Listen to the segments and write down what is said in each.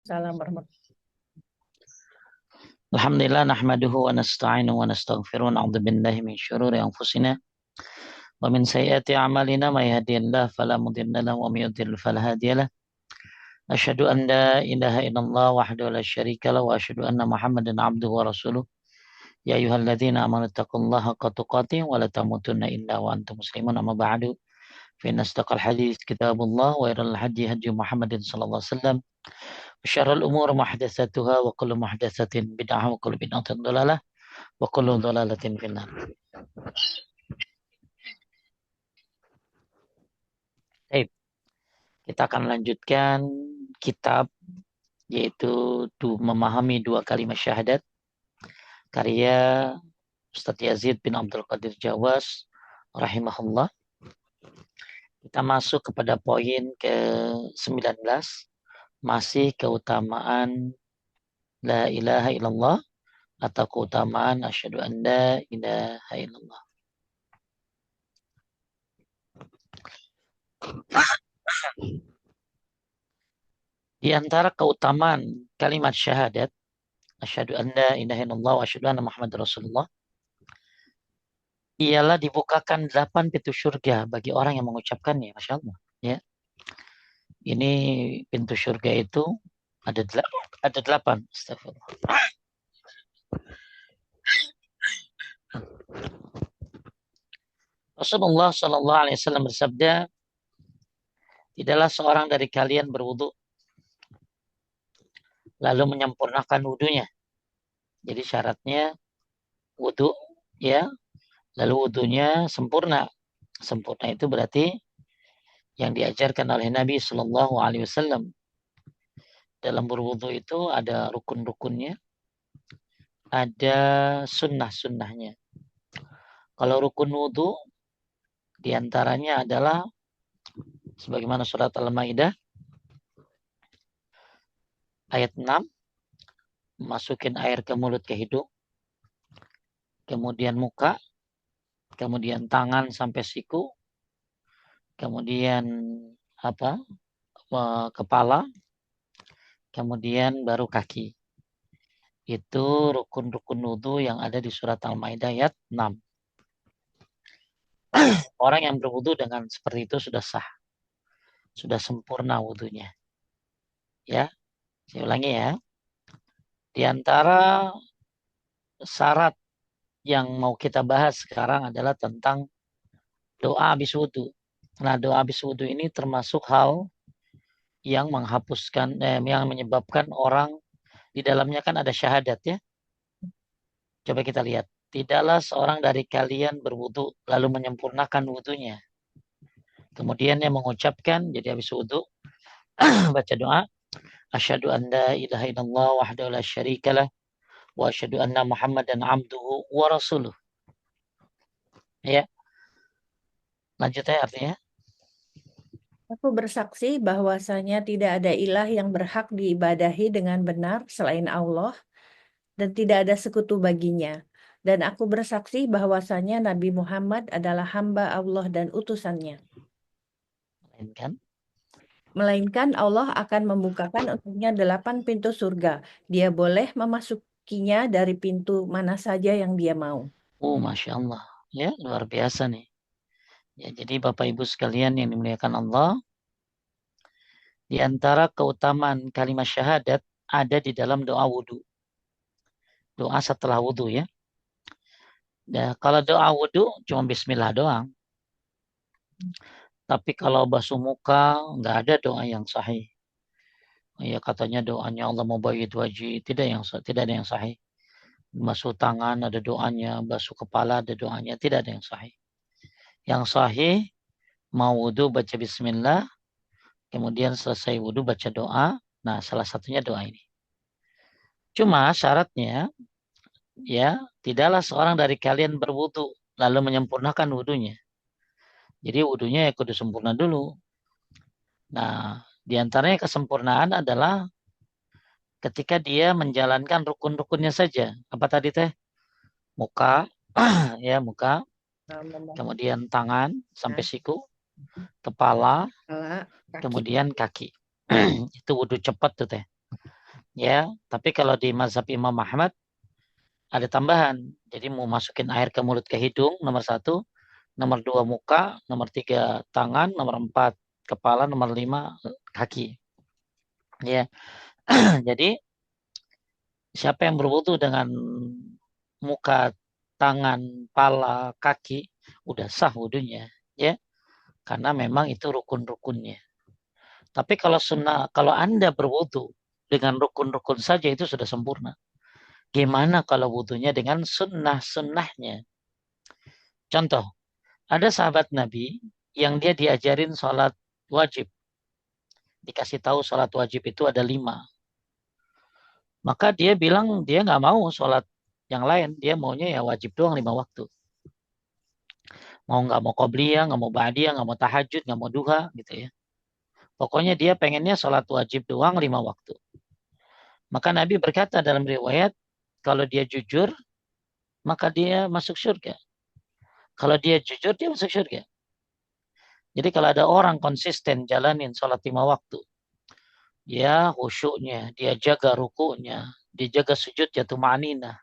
Salam warahmatullahi. Alhamdulillah nahmaduhu wa nasta'inu wa nastaghfiruh na'udzu billahi min syururi anfusina wa min sayyiati a'malina may yahdihillahu fala mudilla lahu wa may yudlil fala hadiyalah. Asyhadu an la ilaha illallah wahdahu la syarika lahu wa asyhadu anna Muhammadan 'abduhu wa rasuluh. Ya ayyuhalladzina amanu taqullaha haqqa tuqatih wa la tamutunna illa wa antum muslimun amma ba'du. Fa inna asdaqal hadits kitabullah wa khairal hadi hadi Muhammadin sallallahu alaihi wasallam. Wa syarrul umuri muhdatsatuha wa kullu muhdatsatin bid'ah wa kullu bid'atin dhalalah wa kullu dhalalatin finnar. Baik, kita akan lanjutkan kitab yaitu memahami dua kalimat syahadat karya Ustadz Yazid bin Abdul Qadir Jawas rahimahullah. Kita masuk kepada poin ke-19, masih keutamaan la ilaha illallah atau keutamaan asyhadu an la ilaha illallah. Di antara keutamaan kalimat syahadat asyhadu an la ilaha illallah wa asyhadu anna Muhammad Rasulullah ialah dibukakan 8 pintu surga bagi orang yang mengucapkannya. Masya Allah. Ya. Ini pintu surga itu ada 8. Astagfirullah. Rasulullah Shallallahu Alaihi Wasallam bersabda, tidaklah seorang dari kalian berwudu lalu menyempurnakan wudunya. Jadi syaratnya wudu, ya, lalu wudunya sempurna. Sempurna itu berarti yang diajarkan oleh Nabi Shallallahu Alaihi Wasallam. Dalam berwudu itu ada rukun-rukunnya, ada sunnah-sunnahnya. Kalau rukun wudu diantaranya adalah sebagaimana surat Al-Maidah ayat 6, masukin air ke mulut ke hidung, kemudian muka, kemudian tangan sampai siku, kemudian kepala, kemudian baru kaki. Itu rukun-rukun wudu yang ada di surat Al-Maidah ayat 6. Orang yang berwudu dengan seperti itu sudah sah. Sudah sempurna wudunya. Ya, saya ulangi ya. Di antara syarat yang mau kita bahas sekarang adalah tentang doa habis wudu. Nah, doa habis wudu ini termasuk hal yang yang menyebabkan orang di dalamnya kan ada syahadat ya. Coba kita lihat. Tidaklah seorang dari kalian berwudu lalu menyempurnakan wudunya. Kemudian dia mengucapkan, jadi habis wudu, baca doa. Asyhadu an la ilaha illallah wahdahu la syarikalah wa asyhadu anna Muhammadan abduhu wa rasuluh. Ya, lanjut ya artinya. Aku bersaksi bahwasanya tidak ada ilah yang berhak diibadahi dengan benar selain Allah dan tidak ada sekutu baginya. Dan aku bersaksi bahwasanya Nabi Muhammad adalah hamba Allah dan utusannya. Melainkan. Melainkan Allah akan membukakan untuknya 8 pintu surga. Dia boleh memasukinya dari pintu mana saja yang dia mau. Masya Allah. Ya, luar biasa nih. Ya, jadi Bapak Ibu sekalian yang dimuliakan Allah, di antara keutamaan kalimat syahadat ada di dalam doa wudhu. Doa setelah wudhu ya. Nah, kalau doa wudhu cuma bismillah doang. Tapi kalau basuh muka nggak ada doa yang sahih. Ya katanya doanya Allah mubayyid wajhi, tidak ada yang sahih. Basuh tangan ada doanya, basuh kepala ada doanya, tidak ada yang sahih. Yang sahih mau wudhu baca bismillah, kemudian selesai wudhu baca doa. Nah, salah satunya doa ini. Cuma syaratnya ya, tidaklah seorang dari kalian berwudu lalu menyempurnakan wudunya. Jadi wudunya ya kudu sempurna dulu. Nah, diantaranya kesempurnaan adalah ketika dia menjalankan rukun-rukunnya saja. Apa tadi teh? Muka, ya muka, kemudian tangan sampai siku, kepala, Kepala, kaki. kemudian kaki. Itu wudu cepat tuh teh. Ya, tapi kalau di mazhab Imam Ahmad ada tambahan. Jadi mau masukin air ke mulut ke hidung, nomor satu, nomor dua muka, nomor tiga tangan, nomor empat kepala, nomor lima kaki. Ya, jadi siapa yang berwudu dengan muka, tangan, pala, kaki, udah sah wudunya, ya, karena memang itu rukun-rukunnya. Tapi kalau sunnah, kalau Anda berwudu dengan rukun-rukun saja itu sudah sempurna. Gimana kalau wudunya dengan sunnah-sunnahnya? Contoh, ada sahabat Nabi yang dia diajarin sholat wajib. Dikasih tahu sholat wajib itu ada 5. Maka dia bilang dia nggak mau sholat yang lain. Dia maunya ya wajib doang 5 waktu. Mau nggak mau qobliyah, nggak mau ba'diyah, nggak mau tahajud, nggak mau duha gitu ya. Pokoknya dia pengennya sholat wajib doang 5 waktu. Maka Nabi berkata dalam riwayat, kalau dia jujur, maka dia masuk surga. Kalau dia jujur, dia masuk surga. Jadi kalau ada orang konsisten jalanin sholat 5 waktu, ya khusyuknya, dia jaga rukunya, dia jaga sujud jatuh ma'ninah,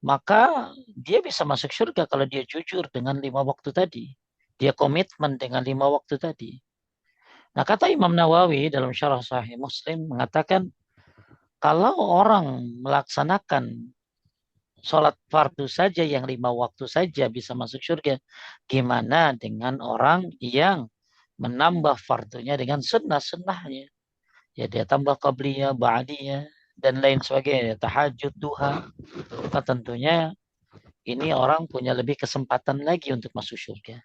maka dia bisa masuk surga kalau dia jujur dengan 5 waktu tadi. Dia komitmen dengan 5 waktu tadi. Nah, kata Imam Nawawi dalam Syarah Sahih Muslim mengatakan, kalau orang melaksanakan sholat fardu saja yang 5 waktu saja bisa masuk surga, gimana dengan orang yang menambah fardunya dengan sunnah-sunnahnya? Ya dia tambah qabliyah, ba'diyah, dan lain sebagainya, tahajud, duha. Maka tentunya ini orang punya lebih kesempatan lagi untuk masuk surga.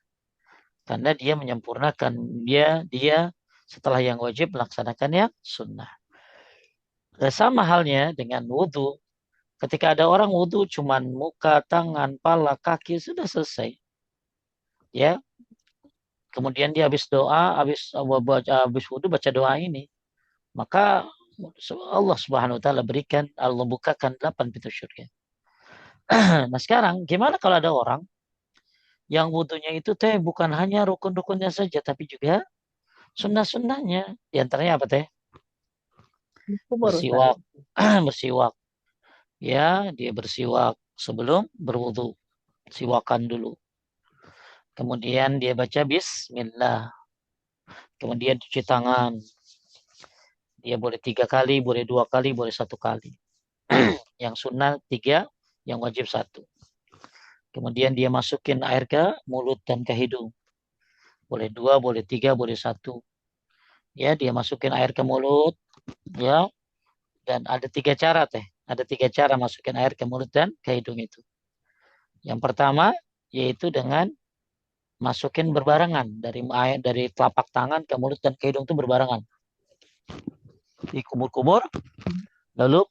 Karena dia menyempurnakan, dia setelah yang wajib melaksanakan yang sunnah. Sama halnya dengan wudhu. Ketika ada orang wudhu cuman muka, tangan, pala, kaki sudah selesai. Ya, kemudian dia habis doa, habis wudhu baca doa ini, maka Allah Subhanahu wa taala berikan, Allah bukakan 8 pintu surga. Nah, sekarang gimana kalau ada orang yang wudhunya itu teh bukan hanya rukun-rukunnya saja tapi juga sunnah-sunnahnya. Di antaranya apa teh? Kubur Ustaz. Bersiwak, bersiwak. Ya, dia bersiwak sebelum berwudhu. Siwakan dulu. Kemudian dia baca bismillah. Kemudian cuci tangan. Dia boleh 3 kali, boleh 2 kali, boleh 1 kali. Yang sunnah 3, yang wajib 1. Kemudian dia masukin air ke mulut dan ke hidung. Boleh 2, boleh 3, boleh 1. Ya, dia masukin air ke mulut. Ya, dan ada 3 cara teh. Ada 3 cara masukin air ke mulut dan ke hidung itu. Yang pertama, yaitu dengan masukin berbarengan. Dari telapak tangan ke mulut dan ke hidung itu berbarengan. Dikumur-kumur, lalu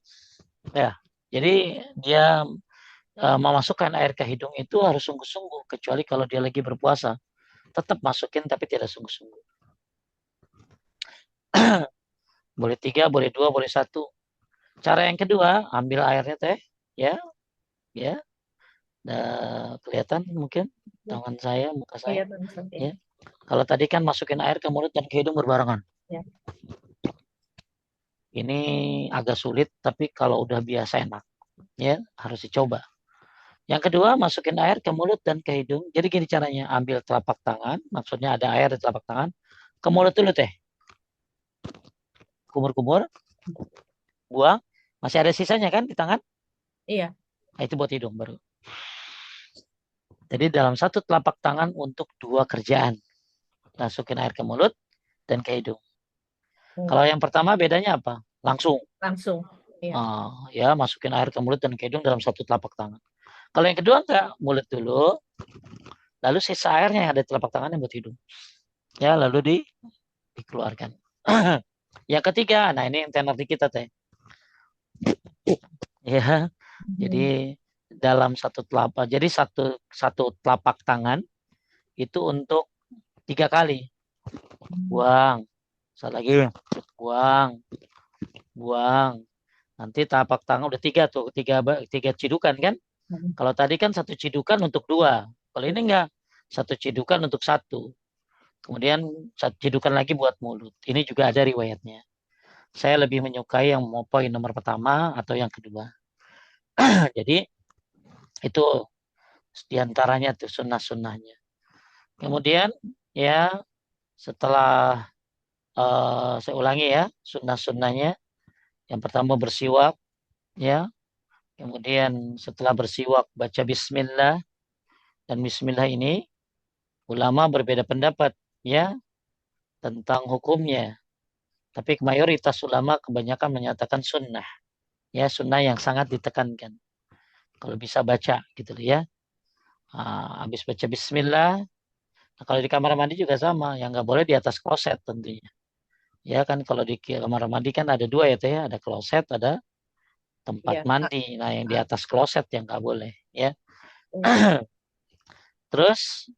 ya. Jadi dia memasukkan air ke hidung itu harus sungguh-sungguh. Kecuali kalau dia lagi berpuasa. Tetap masukin tapi tidak sungguh-sungguh. Boleh 3, boleh 2, boleh 1. Cara yang kedua, ambil airnya teh. Ya, ya. Nah, kelihatan mungkin tangan saya, muka saya. Iya, Ustaz. Ya. Ya. Kalau tadi kan masukin air ke mulut dan ke hidung berbarengan. Ya. Ini agak sulit, tapi kalau udah biasa enak. Ya, harus dicoba. Yang kedua, masukin air ke mulut dan ke hidung. Jadi gini caranya, ambil telapak tangan, maksudnya ada air di telapak tangan, ke mulut dulu teh. Kumur-kumur, buang. Masih ada sisanya kan di tangan? Iya. Nah, itu buat hidung baru. Jadi dalam satu telapak tangan untuk 2 kerjaan. Masukin air ke mulut dan ke hidung. Hmm. Kalau yang pertama bedanya apa? Langsung. Langsung. Iya. Ya, masukin air ke mulut dan ke hidung dalam satu telapak tangan. Kalau yang kedua enggak, mulut dulu, lalu sisa airnya yang ada di telapak tangan yang buat hidung. Ya, lalu dikeluarkan. Yang ketiga, nah ini yang tenar di kita teh. Ya, jadi Hmm. dalam satu telapak, jadi satu telapak tangan itu untuk 3 kali. Buang, satu lagi, buang, buang. Nanti telapak tangan udah 3 tuh, tiga cidukan kan? Hmm. Kalau tadi kan 1 cidukan untuk 2. Kalau ini enggak, 1 cidukan untuk 1. Kemudian 1 cidukan lagi buat mulut. Ini juga ada riwayatnya. Saya lebih menyukai yang mau poin nomor pertama atau yang kedua. Jadi itu diantaranya tuh sunnah-sunnahnya. Kemudian ya setelah saya ulangi ya sunnah-sunnahnya. Yang pertama bersiwak ya. Kemudian setelah bersiwak baca Bismillah, dan Bismillah ini ulama berbeda pendapat ya tentang hukumnya. Tapi mayoritas ulama kebanyakan menyatakan sunnah. Ya, sunnah yang sangat ditekankan. Kalau bisa baca gitu loh ya. Habis baca Bismillah. Nah, kalau di kamar mandi juga sama. Yang nggak boleh di atas kloset tentunya. Ya kan kalau di kamar mandi kan ada dua ya teh. Ada kloset, ada tempat Iya. mandi. Nah yang di Ah, atas kloset yang nggak boleh. Ya. iya. Terus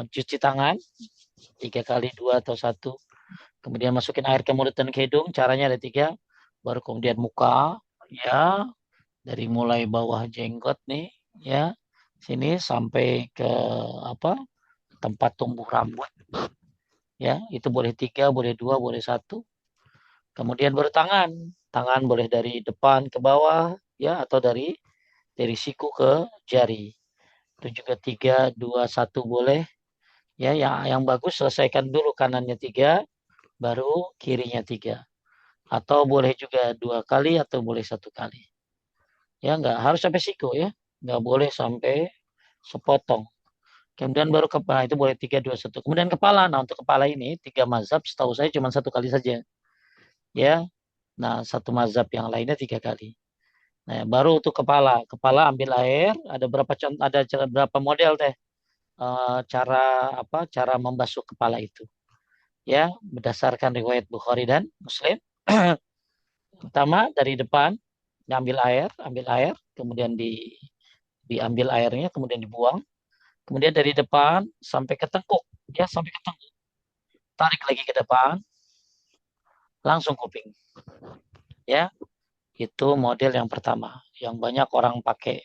cuci tangan 3 kali, 2 atau 1. Kemudian masukin air ke mulut dan ke hidung. Caranya ada 3. Baru kemudian muka. Ya. Dari mulai bawah jenggot nih. Ya. Sini sampai ke apa tempat tumbuh rambut. Ya. Itu boleh 3, boleh 2, boleh 1. Kemudian baru tangan. Tangan boleh dari depan ke bawah. Ya. Atau dari siku ke jari. Itu juga 3, 2, 1 boleh. Ya, yang bagus selesaikan dulu kanannya 3, baru kirinya 3. Atau boleh juga 2 kali atau boleh 1 kali. Ya, nggak harus sampai siku ya. Nggak boleh sampai sepotong. Kemudian baru kepala itu boleh 3, 2, 1. Kemudian kepala. Nah untuk kepala ini 3 mazhab setahu saya cuma 1 kali saja. Ya, nah satu mazhab yang lainnya 3 kali. Nah baru untuk kepala. Kepala ambil air. Ada berapa contoh? Ada berapa model teh? Cara apa? Cara membasuh kepala itu. Ya, berdasarkan riwayat Bukhari dan Muslim. Pertama dari depan, ambil air, kemudian diambil airnya, kemudian dibuang. Kemudian dari depan sampai ke tengkuk, ya sampai ke tengkuk. Tarik lagi ke depan, langsung kuping. Ya, itu model yang pertama, yang banyak orang pakai.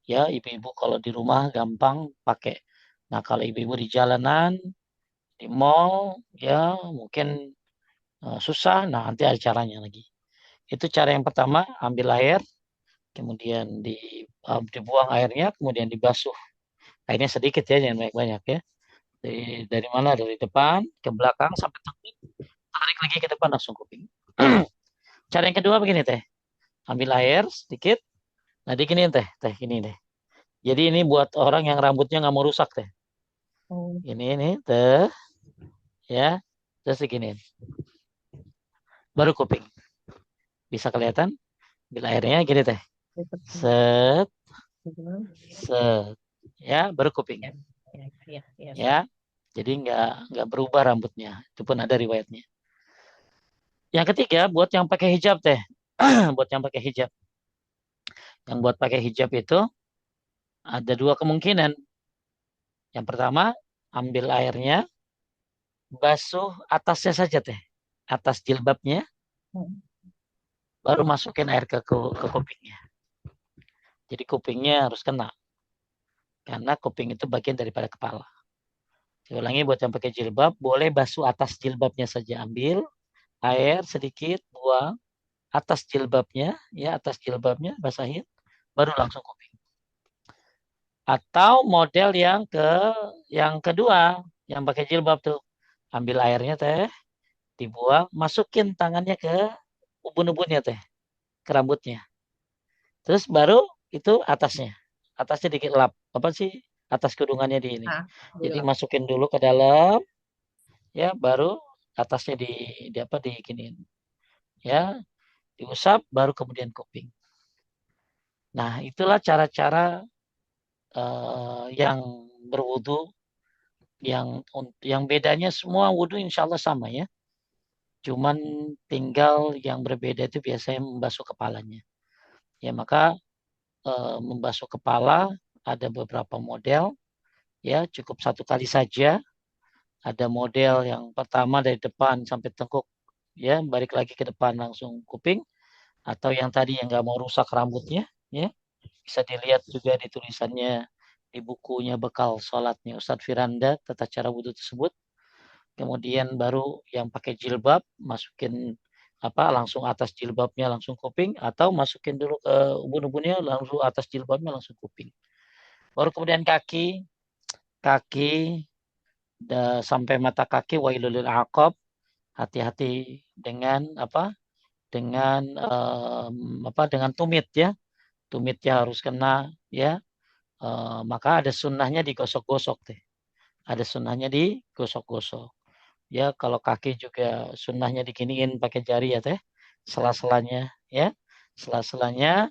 Ya, ibu-ibu kalau di rumah gampang pakai. Nah, kalau ibu-ibu di jalanan, di mall, ya mungkin susah. Nah, nanti ada caranya lagi. Itu cara yang pertama, ambil air, kemudian dibuang airnya, kemudian dibasuh. Airnya sedikit ya, jangan banyak-banyak ya. Dari mana? Dari depan ke belakang sampai tengkuk, tarik lagi ke depan langsung kuping. Cara yang kedua begini teh, ambil air sedikit, nah diginiin teh, ini deh. Jadi ini buat orang yang rambutnya nggak mau rusak teh. Oh, Ini teh, ya, terus diginiin, baru kuping. Bisa kelihatan? Ambil airnya gini teh, seperti set, itu. set, ya, baru kuping, Ya, ya, ya, ya. ya. Jadi nggak berubah rambutnya. Itu pun ada riwayatnya. Yang ketiga, buat yang pakai hijab teh. Buat yang pakai hijab. Yang buat pakai hijab itu ada 2 kemungkinan. Yang pertama, ambil airnya, basuh atasnya saja teh. Atas jilbabnya, Hmm. baru masukin air ke kupingnya. Jadi kupingnya harus kena. Karena kuping itu bagian daripada kepala. Saya ulangi buat yang pakai jilbab, boleh basuh atas jilbabnya saja. Ambil air sedikit, buang atas jilbabnya, ya atas jilbabnya, basahin, baru langsung kuping. Atau model yang kedua, yang pakai jilbab tuh. Ambil airnya teh, dibuang, masukin tangannya ke ubun-ubunnya teh, ke rambutnya. Terus baru itu atasnya. Atasnya dikit lap. Apa sih? Atas kudungannya di ini. Nah, Jadi gila. masukin dulu ke dalam, ya baru atasnya di apa diginiin. Ya, diusap baru kemudian kuping. Nah, itulah cara-cara yang berwudu yang bedanya semua wudhu insya Allah sama ya. Cuman tinggal yang berbeda itu biasanya membasuh kepalanya. Ya maka membasuh kepala ada beberapa model. Ya cukup 1 kali saja. Ada model yang pertama dari depan sampai tengkuk. Ya balik lagi ke depan langsung kuping. Atau yang tadi yang nggak mau rusak rambutnya. Ya bisa dilihat juga di tulisannya di bukunya bekal sholatnya Ustadz Firanda tata cara wudhu tersebut. kemudian baru yang pakai jilbab masukin apa langsung atas jilbabnya langsung kuping, atau masukin dulu ke ubun-ubunnya langsung atas jilbabnya langsung kuping. Baru kemudian kaki sampai mata kaki wailul lil aqab, hati-hati dengan apa? Dengan dengan tumit ya. Tumitnya harus kena ya. Maka ada sunnahnya digosok-gosok teh. Ada sunnahnya digosok-gosok. Ya, kalau kaki juga sunnahnya diginiin pakai jari ya teh. Sela-selanya ya. Sela-selanya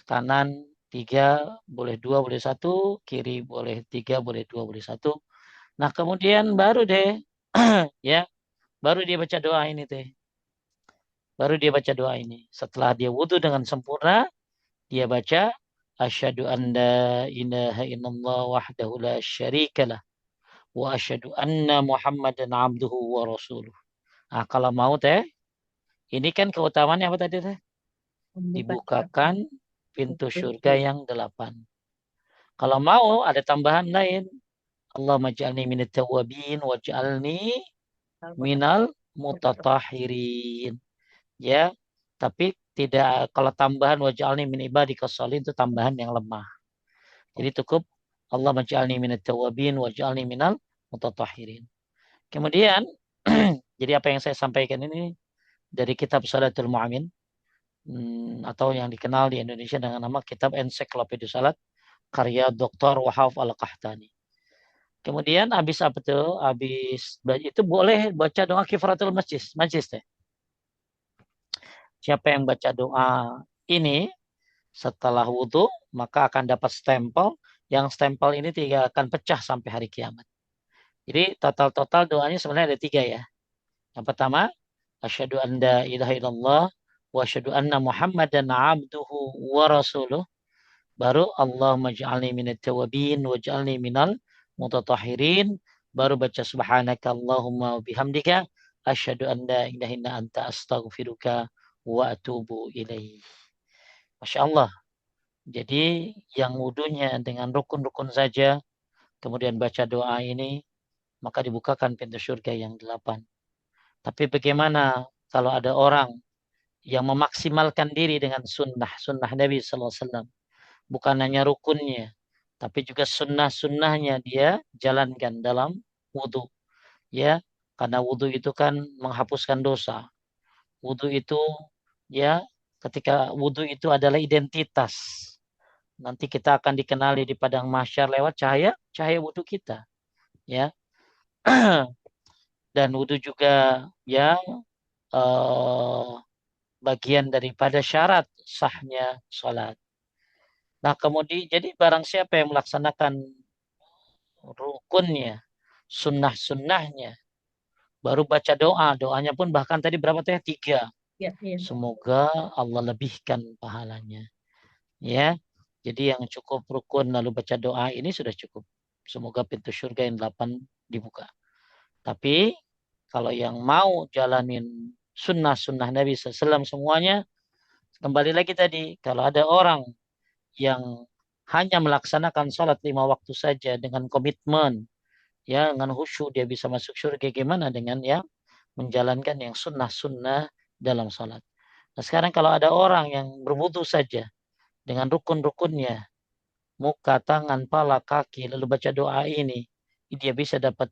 kanan tiga, boleh dua, boleh satu, kiri boleh tiga, boleh dua, boleh satu. Nah, kemudian baru deh ya, baru dia baca doa ini teh. Baru dia baca doa ini. Setelah dia wudhu dengan sempurna, dia baca asyhadu an la ilaha illallah wahdahu la syarikalah wa asyhadu anna Muhammadan abduhu wa rasuluh. Nah, kalau mau teh, ini kan keutamaannya apa tadi teh? Membuka Dibukakan pintu pintu surga surga. yang 8. Kalau mau ada tambahan lain, Allahumma ja'alni minat tawabin waj'alni minal mutatahirin. Ya, tapi tidak, kalau tambahan waj'alni min ibadika sholihin itu tambahan yang lemah. Jadi cukup Allah maj'alni minat tawabin waj'alni minal mutatahirin. Kemudian jadi apa yang saya sampaikan ini dari kitab Salatul Mu'min, atau yang dikenal di Indonesia dengan nama Kitab Ensiklopedia Salat karya Dr. Wahaf Al-Qahtani. Kemudian habis apa tuh? Habis itu boleh baca doa kifaratul majlis teh. Siapa yang baca doa ini setelah wudhu maka akan dapat stempel, yang stempel ini tidak akan pecah sampai hari kiamat. Jadi total doanya sebenarnya ada 3 ya. Yang pertama, asyhadu an la ilaha illallah wa asyhadu anna Muhammadan abduhu wa rasuluh. Baru Allahumma ja'alni minat tawabin wa ja'alni minal mutatahirin. Baru baca subhanaka Allahumma wa bihamdika asyhadu an la ilaha illa anta astaghfiruka wa atubu ilaih. Masya Allah. Jadi yang wudunya dengan rukun-rukun saja, kemudian baca doa ini, maka dibukakan pintu surga yang 8. Tapi bagaimana kalau ada orang yang memaksimalkan diri dengan sunnah Nabi Sallallahu Alaihi Wasallam, bukan hanya rukunnya, tapi juga sunnahnya dia jalankan dalam wudhu, ya, karena wudhu itu kan menghapuskan dosa. Wudhu itu, ya, ketika wudhu itu adalah identitas. Nanti kita akan dikenali di padang mahsyar lewat cahaya wudhu kita, ya. Dan wudhu juga ya eh, bagian daripada syarat sahnya sholat. Nah, kemudian jadi barang siapa yang melaksanakan rukunnya, sunnahnya, baru baca doa, doanya pun bahkan tadi berapa teh? 3. Ya, ya. Semoga Allah lebihkan pahalanya. Ya, jadi yang cukup rukun lalu baca doa ini sudah cukup. Semoga pintu surga yang 8 dibuka. Tapi kalau yang mau jalanin sunnah Nabi SAW semuanya, kembali lagi tadi, kalau ada orang yang hanya melaksanakan sholat 5 waktu saja dengan komitmen, ya dengan khusyuk dia bisa masuk surga. Gimana dengan yang menjalankan yang sunnah dalam sholat? Nah, sekarang kalau ada orang yang berwudu saja dengan rukun-rukunnya, muka, tangan, pala, kaki, lalu baca doa ini, dia bisa dapat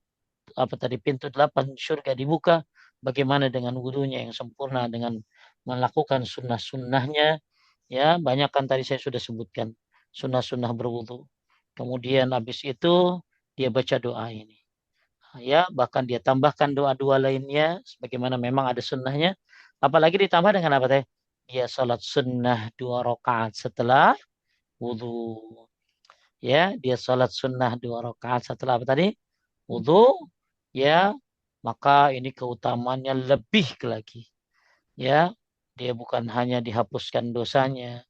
apa tadi pintu 8 surga dibuka. Bagaimana dengan wudunya yang sempurna dengan melakukan sunnahnya? Ya, banyak kan tadi saya sudah sebutkan sunnah berwudu. Kemudian habis itu dia baca doa ini. Ya, bahkan dia tambahkan doa-doa lainnya sebagaimana memang ada sunnahnya. Apalagi ditambah dengan apa teh? Dia sholat sunnah 2 rakaat setelah wudu. Ya, dia sholat sunnah 2 rakaat setelah apa tadi? Wudu. Ya, maka ini keutamaannya lebih lagi. Ya, dia bukan hanya dihapuskan dosanya,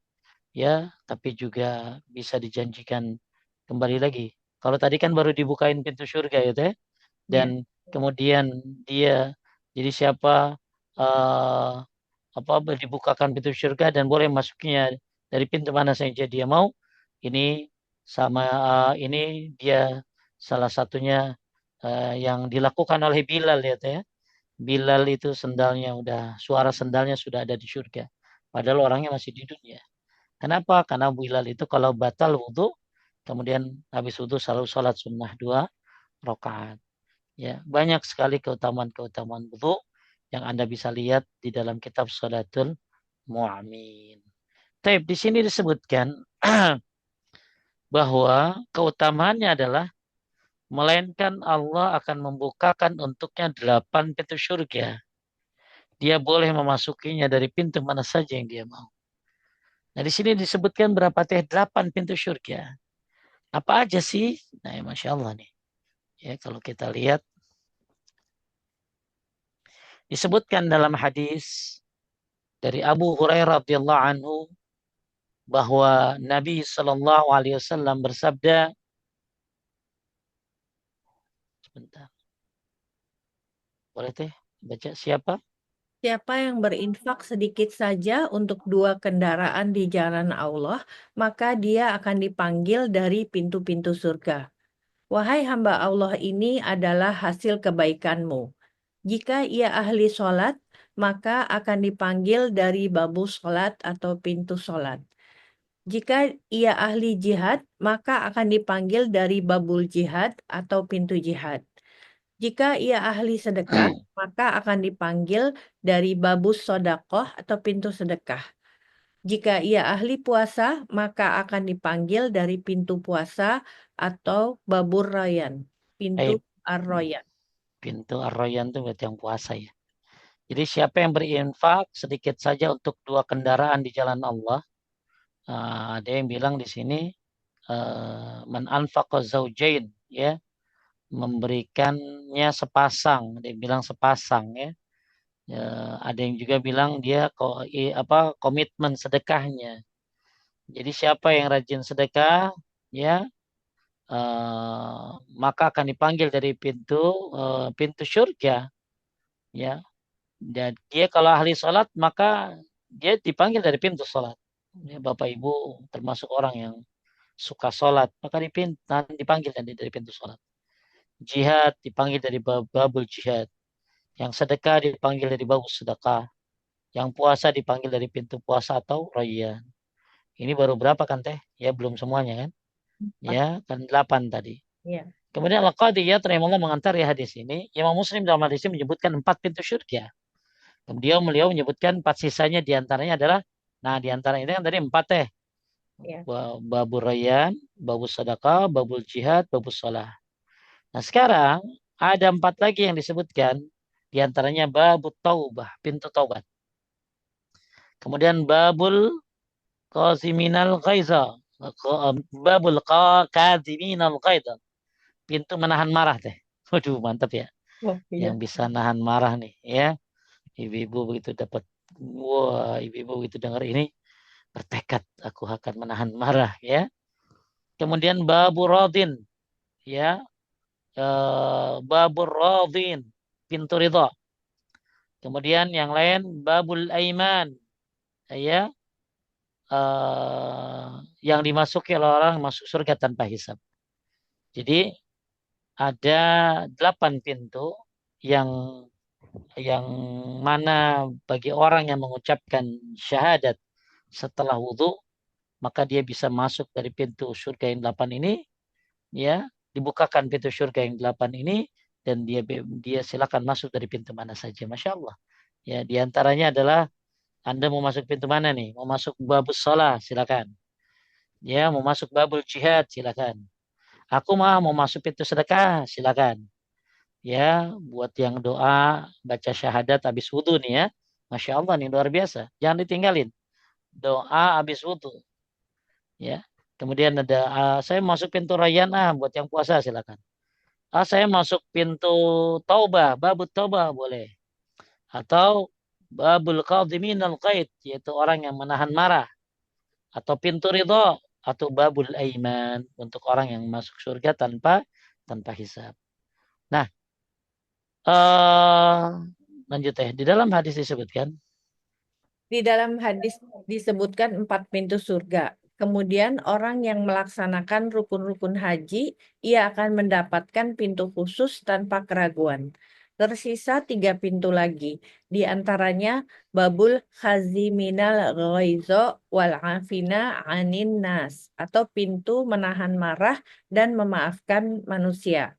ya, tapi juga bisa dijanjikan kembali lagi. Kalau tadi kan baru dibukain pintu surga ya teh, Ya. dan kemudian dia jadi siapa eh, apa dibukakan pintu surga dan boleh masuknya dari pintu mana saja dia mau. Ini sama ini dia salah satunya yang dilakukan oleh Bilal ya teh. Bilal itu sendalnya udah suara sendalnya sudah ada di surga. Padahal orangnya masih di dunia. Kenapa? Karena Bilal itu kalau batal wudhu, kemudian habis wudhu selalu sholat sunnah 2 rakaat. Ya, banyak sekali keutamaan-keutamaan wudhu yang Anda bisa lihat di dalam kitab Shalatul Mu'min. Tapi di sini disebutkan bahwa keutamaannya adalah melainkan Allah akan membukakan untuknya 8 pintu surga. Dia boleh memasukinya dari pintu mana saja yang dia mau. Nah, di sini disebutkan berapa teh 8 pintu surga. Apa aja sih? Nah, ya, Masya Allah nih. Ya, kalau kita lihat, disebutkan dalam hadis dari Abu Hurairah radhiyallahu anhu bahwa Nabi Shallallahu Alaihi Wasallam bersabda, sebentar, boleh teh baca siapa? Siapa yang berinfak sedikit saja untuk 2 kendaraan di jalan Allah, maka dia akan dipanggil dari pintu-pintu surga. Wahai hamba Allah, ini adalah hasil kebaikanmu. Jika ia ahli sholat, maka akan dipanggil dari babu sholat atau pintu sholat. Jika ia ahli jihad, maka akan dipanggil dari babul jihad atau pintu jihad. Jika ia ahli sedekah, maka akan dipanggil dari babus sodakoh atau pintu sedekah. Jika ia ahli puasa, maka akan dipanggil dari pintu puasa atau babur royan, pintu Eh, ar-royan. pintu Ar-Rayyan itu buat yang puasa ya. Jadi siapa yang berinfak sedikit saja untuk 2 kendaraan di jalan Allah, ada yang bilang di sini man anfaqa zaujain ya, memberikannya sepasang, dia bilang sepasang ya. Ya, ada yang juga bilang dia komitmen sedekahnya. Jadi siapa yang rajin sedekah ya, eh, maka akan dipanggil dari pintu surga ya. Dan dia kalau ahli sholat maka dia dipanggil dari pintu sholat. Ya, Bapak Ibu termasuk orang yang suka sholat maka dipanggil dari pintu sholat. Jihad dipanggil dari babul jihad. Yang sedekah dipanggil dari babul sedekah. Yang puasa dipanggil dari pintu puasa atau raya. Ini baru berapa kan teh? Ya belum semuanya kan? Empat, Ya kan 8 tadi. ya. Kemudian Al-Qadiyah rahimahullah mengantari hadis ini. Imam Muslim dalam hadis ini menyebutkan 4 pintu syurga. Kemudian beliau menyebutkan 4 sisanya diantaranya adalah, nah diantara ini kan tadi 4 teh. Ya. Babul Rayyan, babul Sadaqah, babul Jihad, babul Salah. Nah sekarang ada 4 lagi yang disebutkan. Diantaranya babul Taubah, pintu taubat. Kemudian babul Qaziminal Ghaiza. Babul Qaziminal Ghaiza. Pintu menahan marah teh. Waduh mantap ya. Oh, Yang iya. bisa nahan marah nih ya. Ibu-ibu begitu dapat, wah ibu-ibu begitu dengar ini bertekad aku akan menahan marah ya. Kemudian babur radin ya. Babur radin, pintu ridha. Kemudian yang lain babul aiman ya. eh, yang dimasuki oleh orang masuk surga tanpa hisab. Jadi ada 8 pintu yang yang mana bagi orang yang mengucapkan syahadat setelah wudhu, maka dia bisa masuk dari pintu surga yang 8 ini, ya, dibukakan pintu surga yang 8 ini, dan dia silakan masuk dari pintu mana saja. Masya Allah. Ya, diantaranya adalah Anda mau masuk pintu mana nih? Mau masuk babus sholah, silakan. Ya, mau masuk babul jihad, silakan. Aku mah mau masuk pintu sedekah, silakan. Ya, buat yang doa baca syahadat habis wudhu nih ya. Masya Allah nih luar biasa. Jangan ditinggalin. Doa habis wudhu. Ya. Kemudian ada saya masuk pintu rayyan buat yang puasa silakan. Saya masuk pintu taubah, babut taubah boleh. Atau babul qadhimin al qaid yaitu orang yang menahan marah, atau pintu ridho, atau babul aiman untuk orang yang masuk surga tanpa hisab. Nah, eh lanjut ya. Di dalam hadis disebutkan Di dalam hadis disebutkan 4 pintu surga. Kemudian orang yang melaksanakan rukun-rukun haji, ia akan mendapatkan pintu khusus tanpa keraguan. Tersisa 3 pintu lagi, di antaranya babul khaziminal ghaizo wal afina anin nas, atau pintu menahan marah dan memaafkan manusia.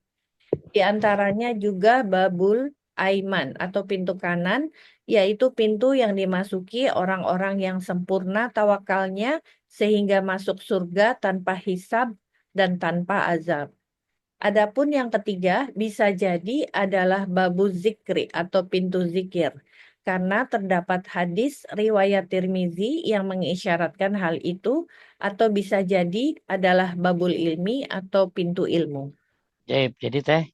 Di antaranya juga babul aiman atau pintu kanan, yaitu pintu yang dimasuki orang-orang yang sempurna tawakalnya sehingga masuk surga tanpa hisab dan tanpa azab. Adapun yang ketiga bisa jadi adalah babu zikri atau pintu zikir. Karena terdapat hadis riwayat Tirmizi yang mengisyaratkan hal itu, atau bisa jadi adalah babul ilmi atau pintu ilmu. Jadi teh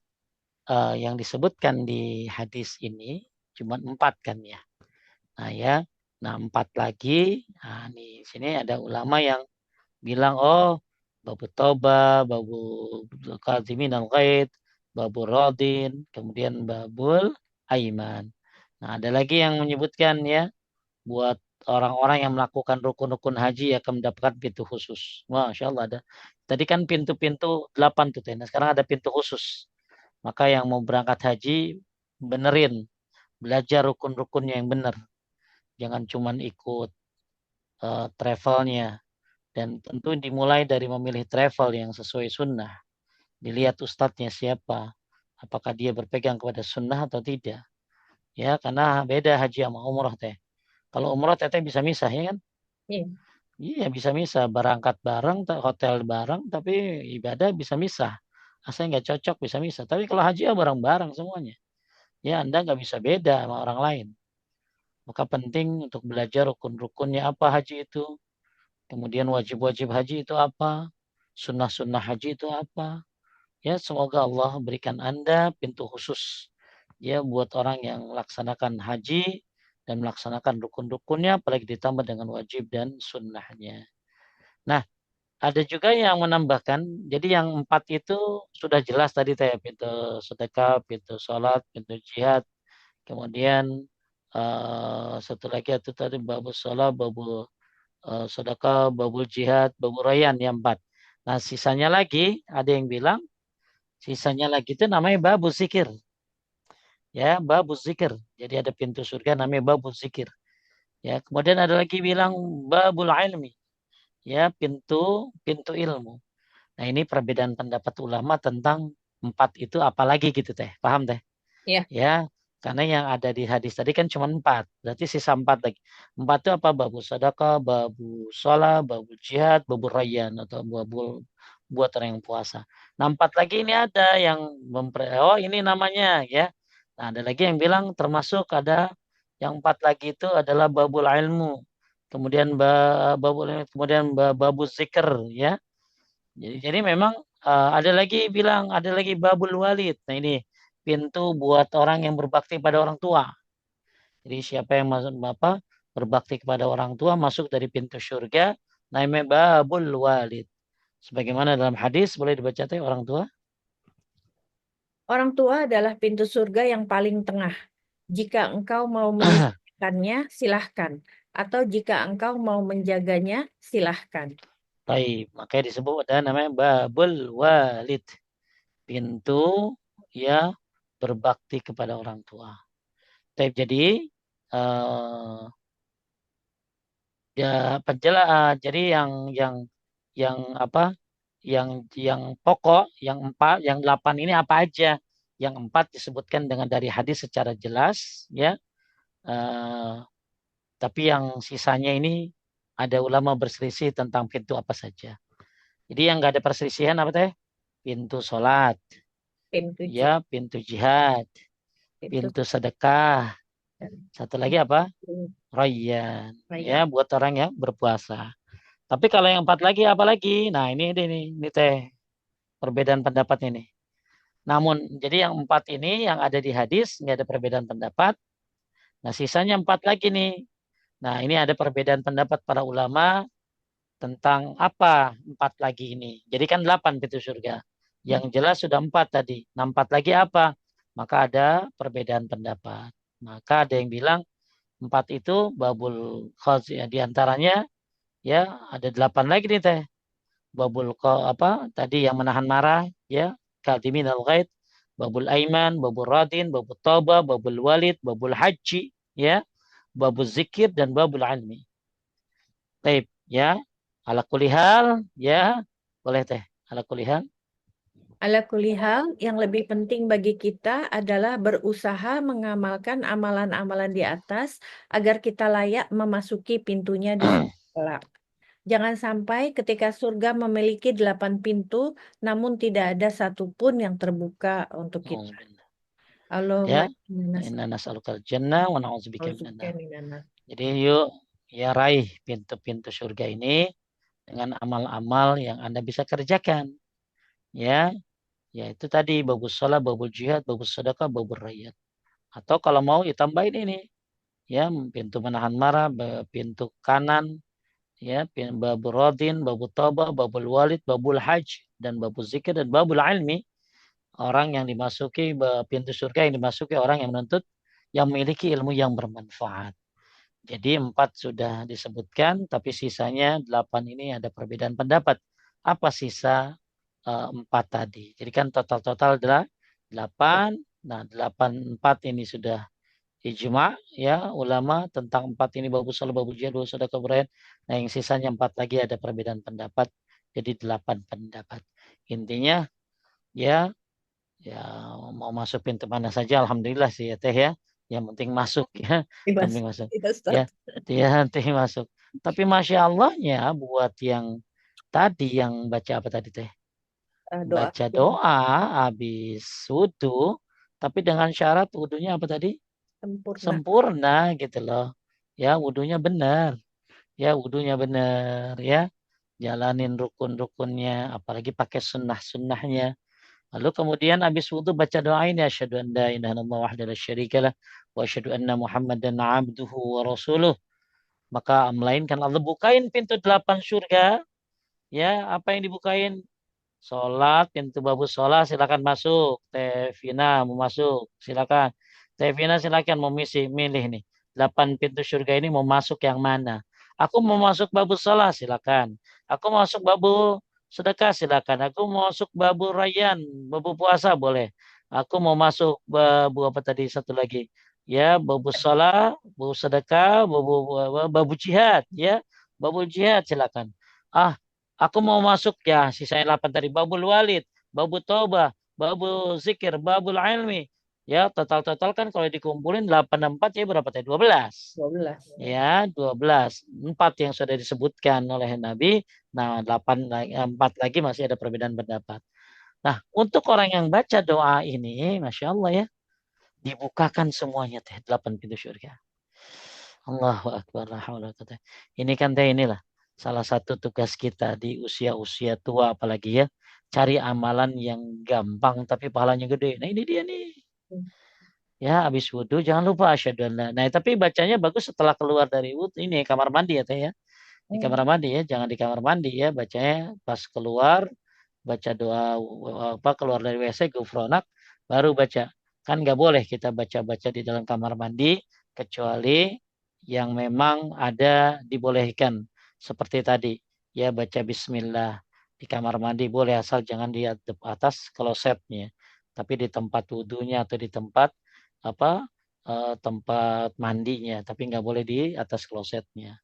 yang disebutkan di hadis ini cuma 4 kan ya. Nah ya, nah 4 lagi. Nah di sini ada ulama yang bilang oh babu toba, babu kazimin al ghaid, babu rodin, kemudian babul aiman. Nah ada lagi yang menyebutkan ya buat orang-orang yang melakukan rukun-rukun haji akan mendapatkan pintu khusus. Masya Allah ada. Tadi kan pintu-pintu 8 tuh. Nah, sekarang ada pintu khusus. Maka yang mau berangkat haji, benerin. Belajar rukun-rukunnya yang benar. Jangan cuman ikut travelnya. Dan tentu dimulai dari memilih travel yang sesuai sunnah. Dilihat ustadznya siapa. Apakah dia berpegang kepada sunnah atau tidak. Ya, karena beda haji sama umroh teh. Kalau umroh teteh bisa misah ya kan? Iya. Iya bisa misah. Berangkat bareng, hotel bareng, tapi ibadah bisa misah. Asal nggak cocok bisa misah. Tapi kalau haji ya bareng-bareng semuanya. Ya Anda nggak bisa beda sama orang lain. Maka penting untuk belajar rukun-rukunnya apa haji itu. Kemudian wajib-wajib haji itu apa. Sunnah-sunnah haji itu apa. Ya semoga Allah berikan Anda pintu khusus. Ya buat orang yang melaksanakan haji dan melaksanakan rukun-rukunnya. Apalagi ditambah dengan wajib dan sunnahnya. Nah ada juga yang menambahkan. Jadi yang 4 itu sudah jelas tadi teh. Pintu sedekah, pintu sholat, pintu jihad. Kemudian satu lagi itu tadi babul sholat, babul sedekah, babul jihad, babul rayyan yang 4. Nah sisanya lagi ada yang bilang sisanya lagi itu namanya babul zikir. Ya babul zikir. Jadi ada pintu surga namanya babul zikir. Ya kemudian ada lagi bilang babul ilmi. Ya pintu pintu ilmu. Nah ini perbedaan pendapat ulama tentang 4 itu apalagi gitu teh. Paham teh? Ya. Ya, karena yang ada di hadis tadi kan cuma 4. Berarti sisa 4 lagi. 4 itu apa? Babu sedekah, babu sholat, babu jihad, babu rayyan atau babu buat orang yang puasa. Nah 4 lagi ini ada yang oh ini namanya ya. Nah ada lagi yang bilang termasuk ada yang 4 lagi itu adalah babul ilmu. Kemudian babul kemudian babu zikr ya. Jadi memang ada lagi bilang ada lagi babul walid. Nah ini pintu buat orang yang berbakti pada orang tua. Jadi siapa yang masuk apa berbakti kepada orang tua masuk dari pintu surga. Namanya babul walid. Sebagaimana dalam hadis boleh dibaca teh orang tua. Orang tua adalah pintu surga yang paling tengah. Jika engkau mau meninggalkannya, silahkan. Atau jika engkau mau menjaganya, silahkan. Baik, makanya disebut ada namanya babul walid. Pintu ya berbakti kepada orang tua. Baik, jadi eh, ya jadi yang apa yang pokok yang 4 yang 8 ini apa aja yang 4 disebutkan dengan dari hadis secara jelas ya eh, tapi yang sisanya ini ada ulama berselisih tentang pintu apa saja jadi yang nggak ada perselisihan apa teh pintu sholat Pintu ya pintu jihad pintu pintu sedekah satu lagi apa rayyan ya raya. buat orang yang berpuasa. Tapi kalau yang 4 lagi apa lagi? Nah ini teh perbedaan pendapat ini. Namun jadi yang 4 ini yang ada di hadis nggak ada perbedaan pendapat. Nah sisanya 4 lagi nih. Nah ini ada perbedaan pendapat para ulama tentang apa 4 lagi ini. Jadi kan 8 pintu surga. Yang jelas sudah 4 tadi. Nah 4 lagi apa? Maka ada perbedaan pendapat. Maka ada yang bilang 4 itu babul khaz ya, di antaranya Ya, ada 8 lagi nih teh. Babul apa tadi yang menahan marah, ya, kadimin al ghaid, babul aiman, babul radin, babul tauba, babul walid, babul haji, ya, babul zikir dan babul almi. Taib, ya. Ala kulihal, ya. Boleh teh. Ala kulihal. Ala kulihal, yang lebih penting bagi kita adalah berusaha mengamalkan amalan-amalan di atas agar kita layak memasuki pintunya di surga kelak. Jangan sampai ketika surga memiliki 8 pintu, namun tidak ada satupun yang terbuka untuk Oh, kita. benar. Ya. Allahumma inna Inna nas'alukal jannah wa na'udzubika minan nas'aluka nar. minan Jadi yuk, ya, raih pintu-pintu surga ini dengan amal-amal yang Anda bisa kerjakan. Ya, ya itu tadi babus sholat, babul jihad, babus sedekah, babul rayyan. Atau kalau mau ditambahin ini, ya, pintu menahan marah, pintu kanan, ya, babul rodin, babul taubat, babul walid, babul haj, dan babul zikir, dan babul ilmi. Orang yang dimasuki, pintu surga yang dimasuki orang yang menuntut, yang memiliki ilmu yang bermanfaat. Jadi 4 sudah disebutkan, tapi sisanya 8 ini ada perbedaan pendapat. Apa sisa 4 tadi? Jadi kan total-total adalah 8. Nah, 8 4 ini sudah ijma, ya, ulama tentang 4 ini bagus salah bagus jihad bagus sedekah berain. Nah, yang sisanya 4 lagi ada perbedaan pendapat. Jadi 8 pendapat. Intinya, ya, ya, mau masuk pintu mana saja alhamdulillah sih ya teh, ya. Yang penting masuk, ya. Yang Mas, penting masuk. kita Ya, Ustaz. dia nanti masuk. Tapi masya Allahnya buat yang tadi yang baca apa tadi teh? Doa Baca doa habis wudhu, tapi dengan syarat wudhunya apa tadi? sempurna. Sempurna gitu loh. Ya, wudhunya benar. Ya, wudhunya benar, ya. Jalanin rukun-rukunnya, apalagi pakai sunnah-sunnahnya. Lalu kemudian habis wudhu baca doa ini, asyhadu an la ilaha illallah wahdahu la syarikalah wa asyhadu anna Muhammadan abduhu wa rasuluh. Maka melainkan Allah bukain pintu 8 surga. Ya, apa yang dibukain? Sholat, pintu babu sholat, silakan masuk. Teh Vina mau masuk, silakan. Teh Vina silakan mau milih nih. 8 pintu surga ini mau masuk yang mana? Aku mau masuk babu sholat, silakan. Aku mau masuk babu sedekah, silakan. Aku mau masuk babu rayyan, babu puasa, boleh. Aku mau masuk babu apa tadi satu lagi? Ya, babu sholat, babu sedekah, babu jihad, ya. Babu jihad, silakan. Ah, aku mau masuk, ya, sisanya 8 tadi. Babul walid, babul taubah, babul zikir, babul ilmi. Ya, total-total kan kalau dikumpulin 8 dan 4 ya berapa tadi? 12. 12. Ya, 12. 4 yang sudah disebutkan oleh Nabi. Nah, 4 lagi masih ada perbedaan pendapat. Nah, untuk orang yang baca doa ini, Masya Allah, ya, dibukakan semuanya teh 8 pintu surga. Allahu Akbar. Ini kan teh inilah salah satu tugas kita di usia-usia tua apalagi, ya. Cari amalan yang gampang tapi pahalanya gede. Nah, ini dia nih. Ya, habis wudhu jangan lupa asyhadu an la. Nah, tapi bacanya bagus setelah keluar dari wudhu ini kamar mandi ya teh, ya. Di kamar mandi, ya, jangan di kamar mandi, ya. Bacanya pas keluar, baca doa apa keluar dari WC gufronak baru baca. Kan nggak boleh kita baca-baca di dalam kamar mandi kecuali yang memang ada dibolehkan seperti tadi, ya, baca bismillah di kamar mandi boleh asal jangan di atas klosetnya, tapi di tempat wudhunya atau di tempat apa tempat mandinya, tapi nggak boleh di atas klosetnya.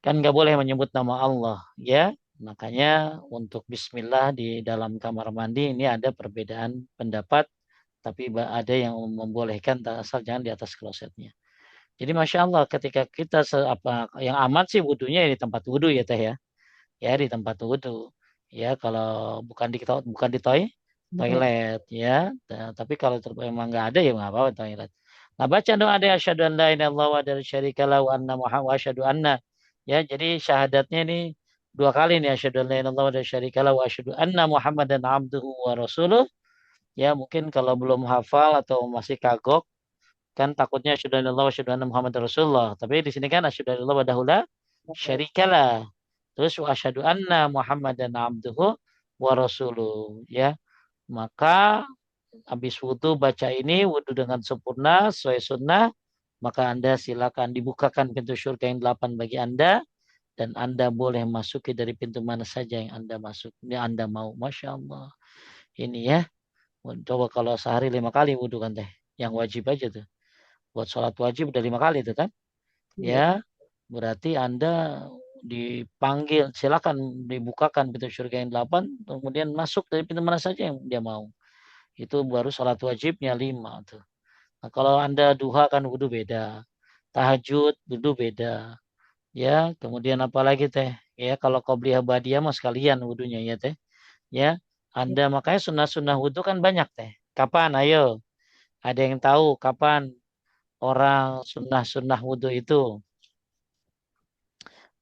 Kan nggak boleh menyebut nama Allah, ya. Makanya untuk bismillah di dalam kamar mandi ini ada perbedaan pendapat, tapi ada yang membolehkan asal jangan di atas klosetnya. Jadi masya Allah ketika kita apa yang aman sih wudhunya di tempat wudhu ya teh, ya. Ya di tempat wudhu. Ya kalau bukan di Betul. toilet, ya. Nah, tapi kalau memang nggak ada ya nggak apa-apa toilet. Nah, baca doa ada asyhadu an la ilaha illallah wa la syarika lahu wa anna Muhammad wa asyhadu anna. Ya, jadi syahadatnya ini 2 kali nih, asyhadu an la ilaha illallah wa la syarika lahu wa asyhadu anna Muhammadan abduhu wa rasuluh. Ya, mungkin kalau belum hafal atau masih kagok kan takutnya asyhadu an la ilaha illallah wa asyhadu anna Muhammadar Rasulullah. Tapi di sini kan asyhadu an la ilaha illallah wahdahu la syarikalah. Terus wa asyhadu anna Muhammadan abduhu wa rasuluh, ya. Maka habis wudhu baca ini, wudhu dengan sempurna, sesuai sunnah, maka Anda silakan dibukakan pintu surga yang 8 bagi Anda. dan Anda boleh masuki dari pintu mana saja yang Anda masuk. Ini Anda mau, Masya Allah. Ini ya, coba kalau sehari 5 kali wudhu kan teh, yang wajib aja tuh. Buat sholat wajib udah 5 kali tuh kan. Iya. Ya, berarti Anda dipanggil, silakan dibukakan pintu surga yang 8, kemudian masuk dari pintu mana saja yang dia mau. Itu baru sholat wajibnya 5 tuh. Nah, kalau Anda duha kan wudhu beda. Tahajud wudhu beda. Ya, kemudian apa lagi teh? Ya, kalau qobliyah ba'diyah mah sekalian wudhunya ya teh. Ya, Anda makanya sunnah-sunnah wudhu kan banyak teh. Kapan? Ayo, ada yang tahu kapan orang sunnah-sunnah wudhu itu?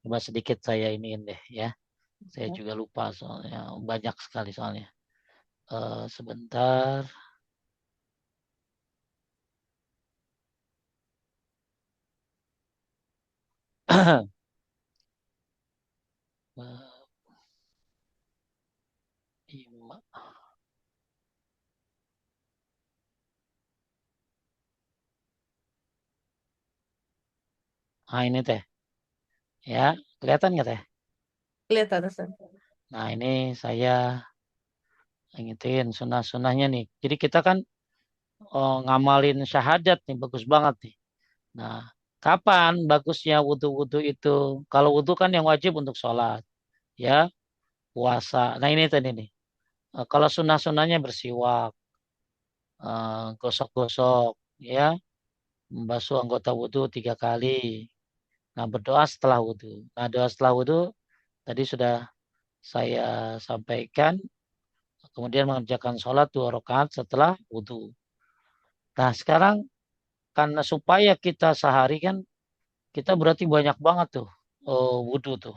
Coba sedikit saya iniin deh ya. Saya juga lupa soalnya banyak sekali soalnya. Sebentar. Ah ini teh, ya kelihatan nggak teh? Kelihatan Ustaz. Nah ini saya ingetin sunnah-sunnahnya nih. Jadi kita kan ngamalin syahadat nih bagus banget nih. Nah, kapan bagusnya wudhu-wudhu itu? Kalau wudhu kan yang wajib untuk sholat, ya puasa. Nah ini tadi nih. Kalau sunnah-sunnahnya bersiwak, gosok-gosok, ya membasuh anggota wudhu 3 kali. Nah berdoa setelah wudhu. Nah doa setelah wudhu tadi sudah saya sampaikan. Kemudian mengerjakan sholat 2 rakaat setelah wudhu. Nah sekarang karena supaya kita sehari kan kita berarti banyak banget tuh wudhu tuh.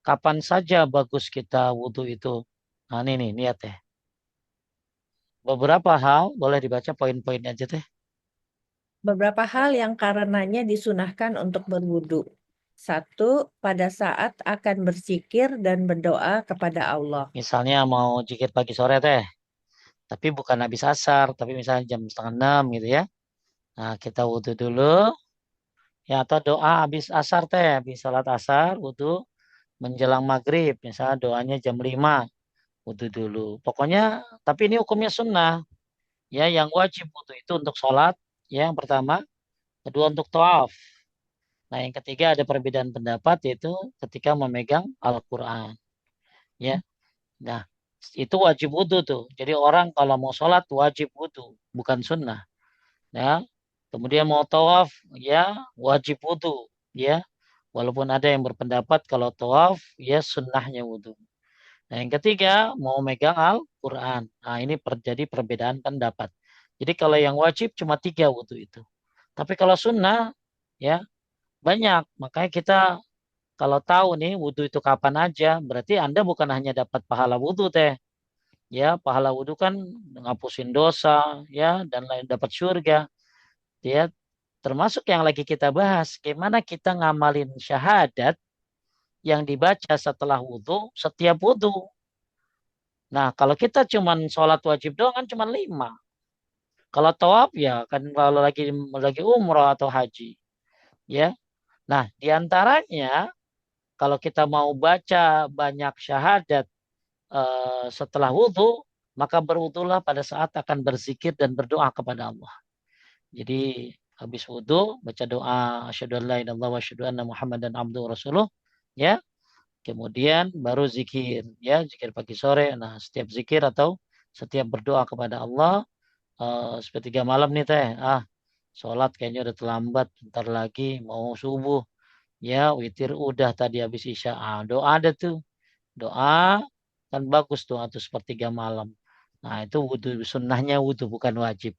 Kapan saja bagus kita wudhu itu. Nah ini nih niat ya. Beberapa hal boleh dibaca poin-poinnya aja teh. Beberapa hal yang karenanya disunahkan untuk berwudu. Satu, pada saat akan berzikir dan berdoa kepada Allah. Misalnya mau jikir pagi sore teh. Tapi bukan habis asar. Tapi misalnya jam setengah 6 gitu ya. Nah kita wudhu dulu. Ya atau doa habis asar teh. Habis salat asar wudhu. Menjelang maghrib. Misalnya doanya jam 5. Wudhu dulu. Pokoknya tapi ini hukumnya sunnah. Ya yang wajib wudhu itu untuk sholat. Ya, yang pertama. Kedua untuk tawaf. Nah, yang ketiga ada perbedaan pendapat yaitu ketika memegang Al-Quran. Ya, nah itu wajib wudhu tuh. Jadi orang kalau mau sholat wajib wudhu, bukan sunnah. Ya, kemudian mau tawaf, ya wajib wudhu. Ya, walaupun ada yang berpendapat kalau tawaf, ya sunnahnya wudhu. Nah, yang ketiga mau megang Al-Quran. Nah, ini terjadi perbedaan pendapat. Jadi kalau yang wajib cuma 3 wudhu itu. Tapi kalau sunnah, ya banyak. Makanya kita kalau tahu nih wudhu itu kapan aja, berarti Anda bukan hanya dapat pahala wudhu teh. Ya, pahala wudhu kan ngapusin dosa, ya, dan lain dapat surga. Ya, termasuk yang lagi kita bahas, gimana kita ngamalin syahadat yang dibaca setelah wudhu, setiap wudhu. Nah, kalau kita cuman sholat wajib doang kan cuma 5. Kalau tawaf ya kan kalau lagi umroh atau haji, ya. Nah, diantaranya kalau kita mau baca banyak syahadat setelah wudhu, maka berwudhulah pada saat akan berzikir dan berdoa kepada Allah. Jadi habis wudhu baca doa asyhadu an la ilaha illallah wa asyhadu anna muhammadan abduhu rasuluh, ya. Kemudian baru zikir, ya, zikir pagi sore. Nah, setiap zikir atau setiap berdoa kepada Allah sepertiga malam nih teh. Sholat kayaknya udah terlambat, bentar lagi mau subuh. Ya, witir udah tadi habis isya. Doa ada tuh. Doa kan bagus tuh atau sepertiga malam. Nah itu wudhu sunnahnya wudhu bukan wajib.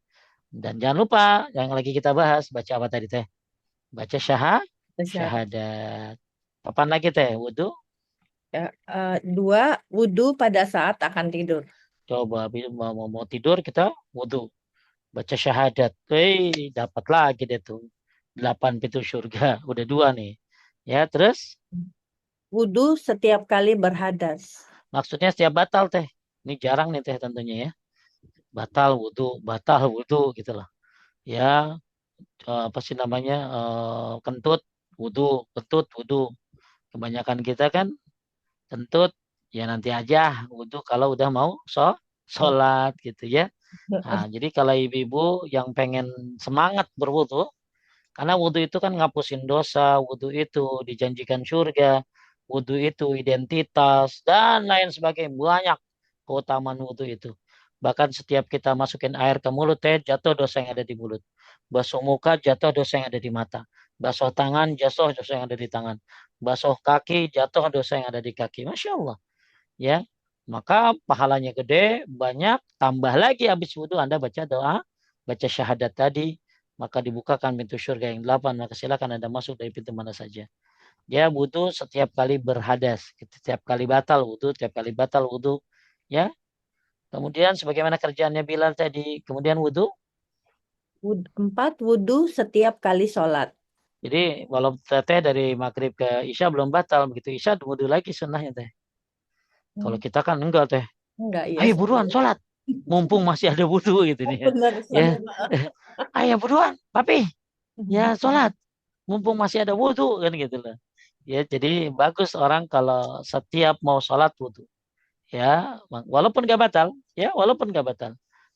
Dan jangan lupa yang lagi kita bahas baca apa tadi teh? Baca Besar. syahadat. Kapan lagi teh wudhu? Ya, dua, wudu pada saat akan tidur. Coba mau tidur kita wudhu. Baca syahadat. Dapat lagi deh tuh. 8 pintu surga. Udah 2 nih. Ya terus Wudu setiap kali berhadas. maksudnya setiap batal teh. Ini jarang nih teh tentunya ya. Batal wudhu gitu loh. Ya apa sih namanya kentut wudhu. Kebanyakan kita kan kentut, ya nanti aja wudhu kalau udah mau sholat gitu ya. Nah, jadi kalau ibu-ibu yang pengen semangat berwudhu, karena wudhu itu kan ngapusin dosa, wudhu itu dijanjikan surga, wudhu itu identitas, dan lain sebagainya. Banyak keutamaan wudhu itu. Bahkan setiap kita masukin air ke mulut, jatuh dosa yang ada di mulut. Basuh muka, jatuh dosa yang ada di mata. Basuh tangan, jatuh dosa yang ada di tangan. Basuh kaki, jatuh dosa yang ada di kaki. Masya Allah. Ya, maka pahalanya gede, banyak. Tambah lagi habis wudhu Anda baca doa, baca syahadat tadi, maka dibukakan pintu surga yang 8. Maka silakan Anda masuk dari pintu mana saja. Ya, wudhu setiap kali berhadas, setiap kali batal wudhu, setiap kali batal wudhu. Ya, kemudian sebagaimana kerjaannya Bilal tadi, kemudian wudhu. 4, wudhu setiap kali sholat. Jadi walau teteh dari maghrib ke isya belum batal, begitu isya wudhu lagi sunnahnya teh. Kalau Hmm, kita kan enggak teh. enggak, ya. Ayo buruan sholat. Mumpung masih ada wudhu gitu nih ya. Benar, Ya, sama. ayo buruan, papi. Ya sholat. Mumpung masih ada wudhu kan gitu loh. Ya, jadi bagus orang kalau setiap mau sholat wudhu. Ya, walaupun gak batal. Ya, walaupun gak batal.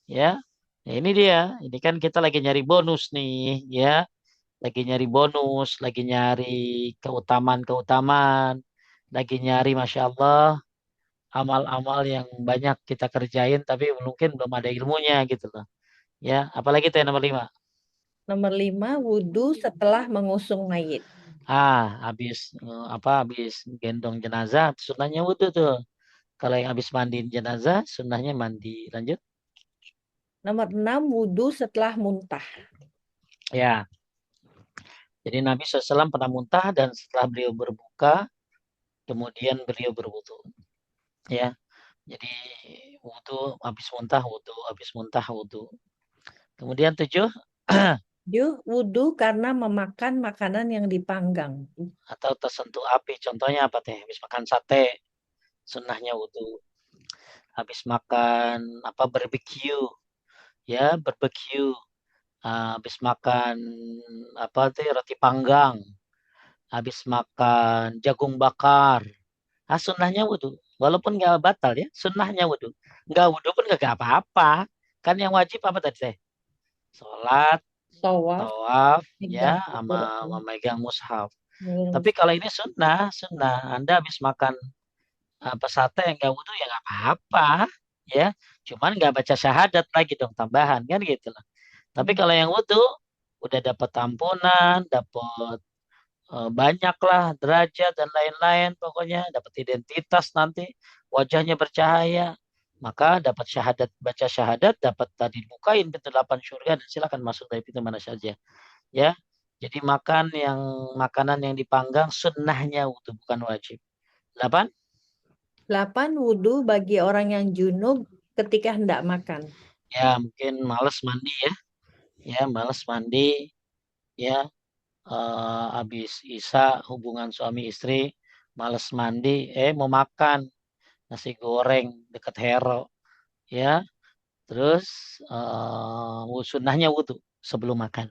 Ya, ya ini dia. Ini kan kita lagi nyari bonus nih. Ya, lagi nyari bonus. Lagi nyari keutamaan-keutamaan. Lagi nyari Masya Allah amal-amal yang banyak kita kerjain tapi mungkin belum ada ilmunya gitu loh. Ya, apalagi teh nomor 5. Nomor 5, wudhu setelah mengusung mayit. Habis habis gendong jenazah sunnahnya wudhu tuh. Kalau yang habis mandiin jenazah sunnahnya mandi. Lanjut. Nomor 6, wudhu setelah muntah. Ya, jadi Nabi SAW pernah muntah dan setelah beliau berbuka, kemudian beliau berwudhu. Ya, jadi wudhu habis muntah wudhu, habis muntah wudhu. Kemudian 7, 7, wudhu karena memakan makanan yang dipanggang. atau tersentuh api. Contohnya apa teh? Habis makan sate, sunnahnya wudhu. Habis makan apa barbecue, ya barbecue. Habis makan apa tuh roti panggang. Habis makan jagung bakar. Sunnahnya wudhu. Walaupun nggak batal ya, sunnahnya wudhu. Nggak wudhu pun nggak apa-apa. Kan yang wajib apa tadi teh? Sholat, Tawaf, tawaf, pegang ya, sama Al-Quran. memegang mushaf. Minum. Tapi kalau ini sunnah, sunnah. Anda habis makan apa sate yang nggak wudhu ya nggak apa-apa, ya. Cuman nggak baca syahadat lagi dong tambahan kan gitu loh. Tapi kalau yang wudhu udah dapat ampunan, dapat banyak lah derajat dan lain-lain, pokoknya dapat identitas nanti wajahnya bercahaya, maka dapat syahadat, baca syahadat, dapat tadi bukain pintu 8 surga dan silakan masuk dari pintu mana saja, ya. Jadi makan yang makanan yang dipanggang sunnahnya wudhu bukan wajib. 8. 8, wudhu bagi orang yang junub ketika hendak makan. Ya mungkin males mandi ya, ya males mandi, ya habis isya hubungan suami istri, males mandi, mau makan nasi goreng dekat Hero, ya. Terus sunnahnya wudhu sebelum makan,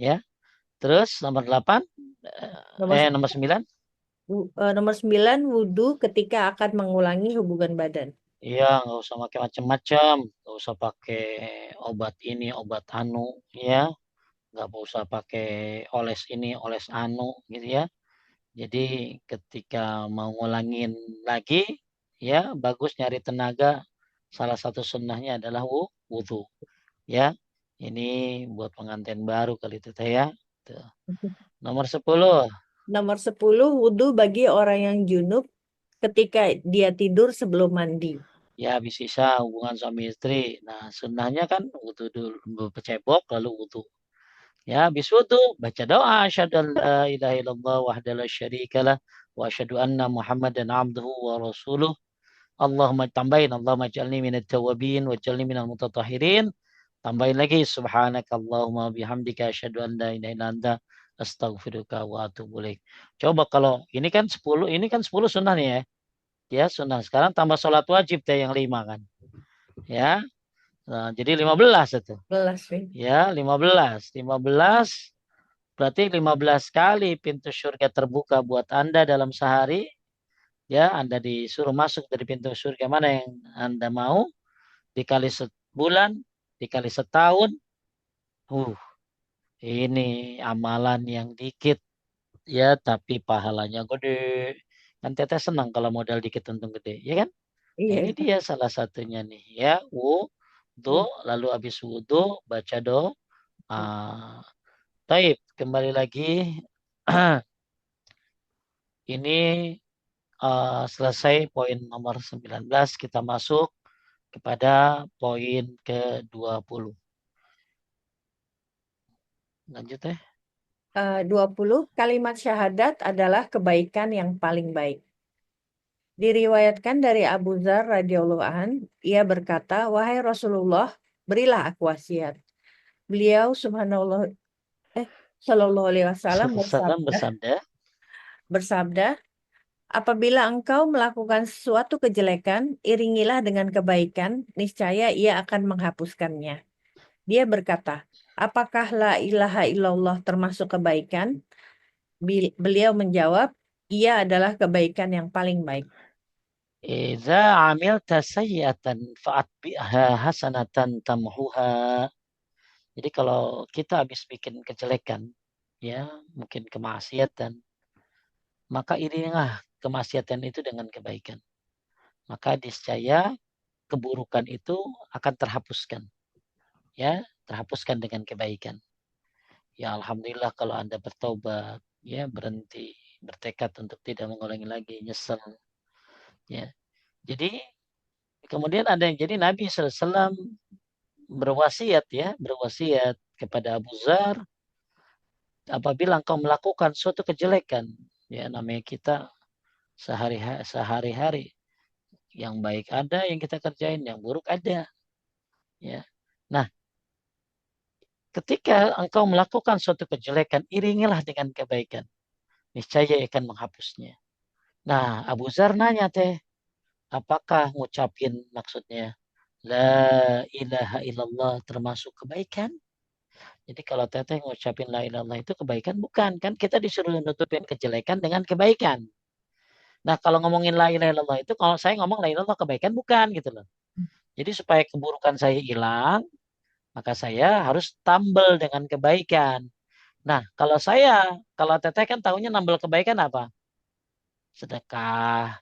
ya. Terus nomor 8, Nomor nomor 9, nomor 9, wudhu ketika akan mengulangi hubungan badan. iya nggak usah pakai macam-macam, nggak usah pakai obat ini, obat anu, ya. Nggak usah pakai oles ini, oles anu, gitu ya. Jadi ketika mau ngulangin lagi, ya bagus nyari tenaga. Salah satu sunnahnya adalah wudhu. Ya, ini buat pengantin baru kali itu teh ya. Tuh. Nomor 10, Nomor 10, wudhu bagi orang yang junub ketika dia tidur sebelum mandi. ya habis isya hubungan suami istri. Nah, sunnahnya kan wudhu dulu, bercebok lalu wudhu. Ya, habis wudhu baca doa asyhadu an la ilaha illallah wahdahu la syarikalah wa asyhadu anna Muhammadan abduhu wa rasuluh. Allahumma tambahin Allahumma ij'alni minat tawabin wa ij'alni minal mutatahhirin. Tambahin lagi subhanakallahumma bihamdika asyhadu an la ilaha illa anta astaghfiruka wa atubu ilaik. Coba kalau ini kan 10 sunnah nih ya. Ya, sunnah. Sekarang tambah sholat wajib teh yang 5 kan. Ya. Nah, jadi 15 itu. 11, Win. Ya, 15. 15 Berarti 15 kali pintu surga terbuka buat Anda dalam sehari. Ya, Anda disuruh masuk dari pintu surga mana yang Anda mau. Dikali sebulan, dikali setahun. Uh, ini amalan yang dikit. Ya, tapi pahalanya gede. Kan teteh senang kalau modal dikit untung gede. Ya kan? Nah, ini Iya. dia salah satunya nih. Ya, wudu. Iya. Lalu habis wudu, baca doa. Ah, taib, kembali lagi. Ini selesai poin nomor 19. Kita masuk kepada poin ke-20. Lanjut ya. 20 kalimat syahadat adalah kebaikan yang paling baik. Diriwayatkan dari Abu Dzar radhiyallahu an, ia berkata, "Wahai Rasulullah, berilah aku wasiat." Beliau subhanallah eh Shallallahu alaihi wasallam Salam bersabda, bersabda. bersabda, apabila engkau melakukan suatu kejelekan, iringilah dengan kebaikan, niscaya ia akan menghapuskannya. Dia berkata, apakah la ilaha illallah termasuk kebaikan? Beliau menjawab, ia adalah kebaikan yang paling baik. Iza amilta sayyatan fa'atbi'ha hasanatan tamhuha. Jadi kalau kita habis bikin kejelekan, ya mungkin kemaksiatan, maka irilah kemaksiatan itu dengan kebaikan. Maka niscaya keburukan itu akan terhapuskan. Ya, terhapuskan dengan kebaikan. Ya Alhamdulillah kalau Anda bertobat, ya berhenti, bertekad untuk tidak mengulangi lagi, nyesel. Ya, jadi kemudian ada yang jadi Nabi SAW berwasiat ya, berwasiat kepada Abu Zar apabila engkau melakukan suatu kejelekan, ya namanya kita sehari-hari yang baik ada yang kita kerjain, yang buruk ada, ya. Nah, ketika engkau melakukan suatu kejelekan, iringilah dengan kebaikan. Niscaya akan menghapusnya. Nah, Abu Zar nanya teh, apakah ngucapin maksudnya La ilaha illallah termasuk kebaikan? Jadi kalau teteh ngucapin la ilaha illallah itu kebaikan bukan kan kita disuruh nutupin kejelekan dengan kebaikan. Nah kalau ngomongin la ilaha illallah itu kalau saya ngomong la ilaha illallah kebaikan bukan gitu loh. Jadi supaya keburukan saya hilang maka saya harus tambal dengan kebaikan. Nah kalau teteh kan tahunya nambal kebaikan apa? Sedekah,